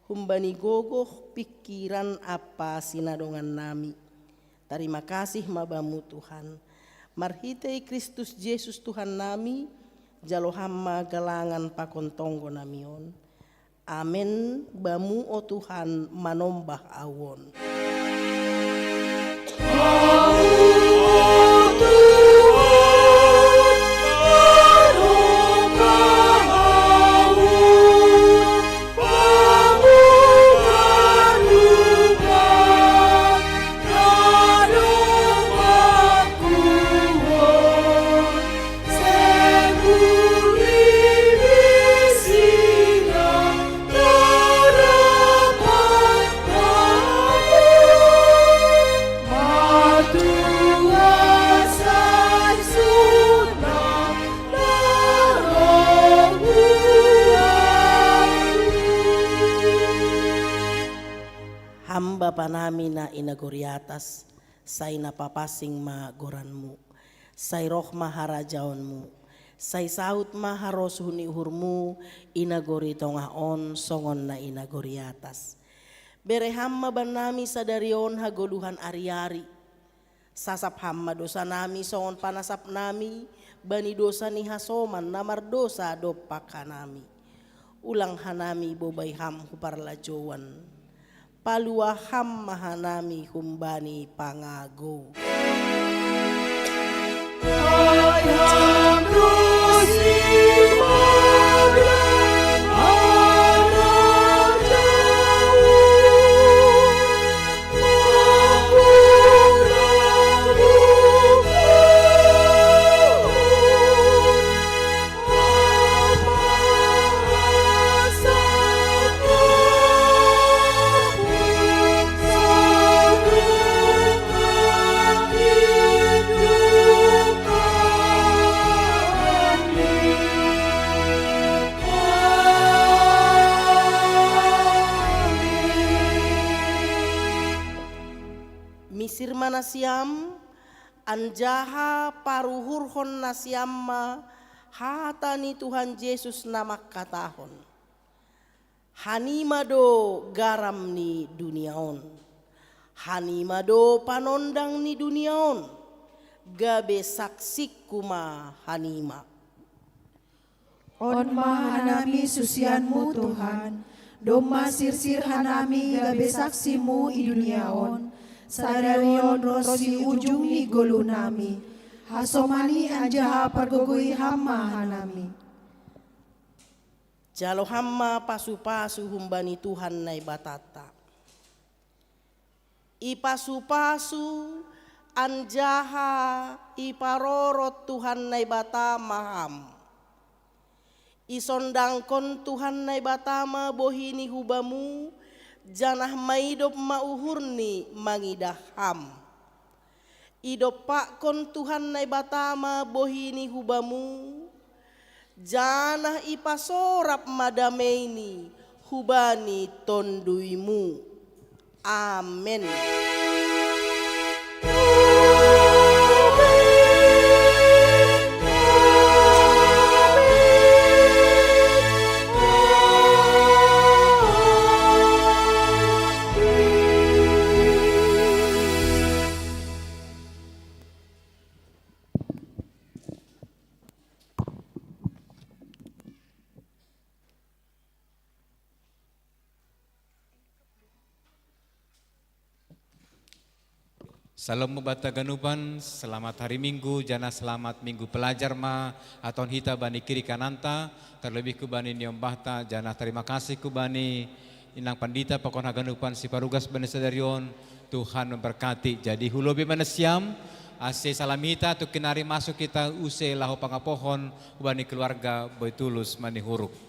humbani gogoh pikiran apa sinadongan nami. Terima kasih mabamu Tuhan. Marhitei Kristus Yesus Tuhan nami jalo hamma galangan pakon tonggo namion. Amin. Bamu o Tuhan manombah awon. Seguri visina Bapa nami na inagoriatas, say napapasing magoranmu, say roh maharajaonmu, say saut maharos huni uhurmu, inagori tongaon songon na inagoriatas. Bereham ban nami sadarion hagoluhan ari-ari, sasap hamma dosa nami songon panasap nami, bani dosa ni hasoman namar dosa dopaka nami. Ulang hanami bobay ham huparlajowan, palua ham mahanami humbani pangago. Misirma nasiam, anjaha paruhurhon nasiamma, hatani Tuhan Yesus nama katahon. Hanimado garam ni duniaon, hanimado panondang ni duniaon, gabe saksik kuma hanima. On mahanami susianmu Tuhan, doma sirsir hanami gabe saksimu i duniaon, sadarion rosi ujung ni golu nami, hasomani anjaha pargogoi hamma hanami. Jalo hamma pasu-pasu humbani Tuhan nai batata. Ipasu-pasu anjaha iparorot Tuhan nai bata maham. Isondangkon Tuhan nai batama bohini hubamu, janah maidop mauhurni mangidaham. Idop kon Tuhan nai batama bohini hubamu, janah ipasorap madameini hubani tonduimu. Amen. Salam membata ganupan, selamat hari Minggu, jana selamat Minggu pelajar ma, aton hita bani kiri kananta, terlebih ku bani niom bahta, jana terima kasih ku bani inang pandita pakon haganupan si parugas bani sadarion, Tuhan memberkati. Jadi hulobi manasiam, ase salamita tu kinari masuk kita use lahu pangapohon, bani keluarga boy tulus mani huruk.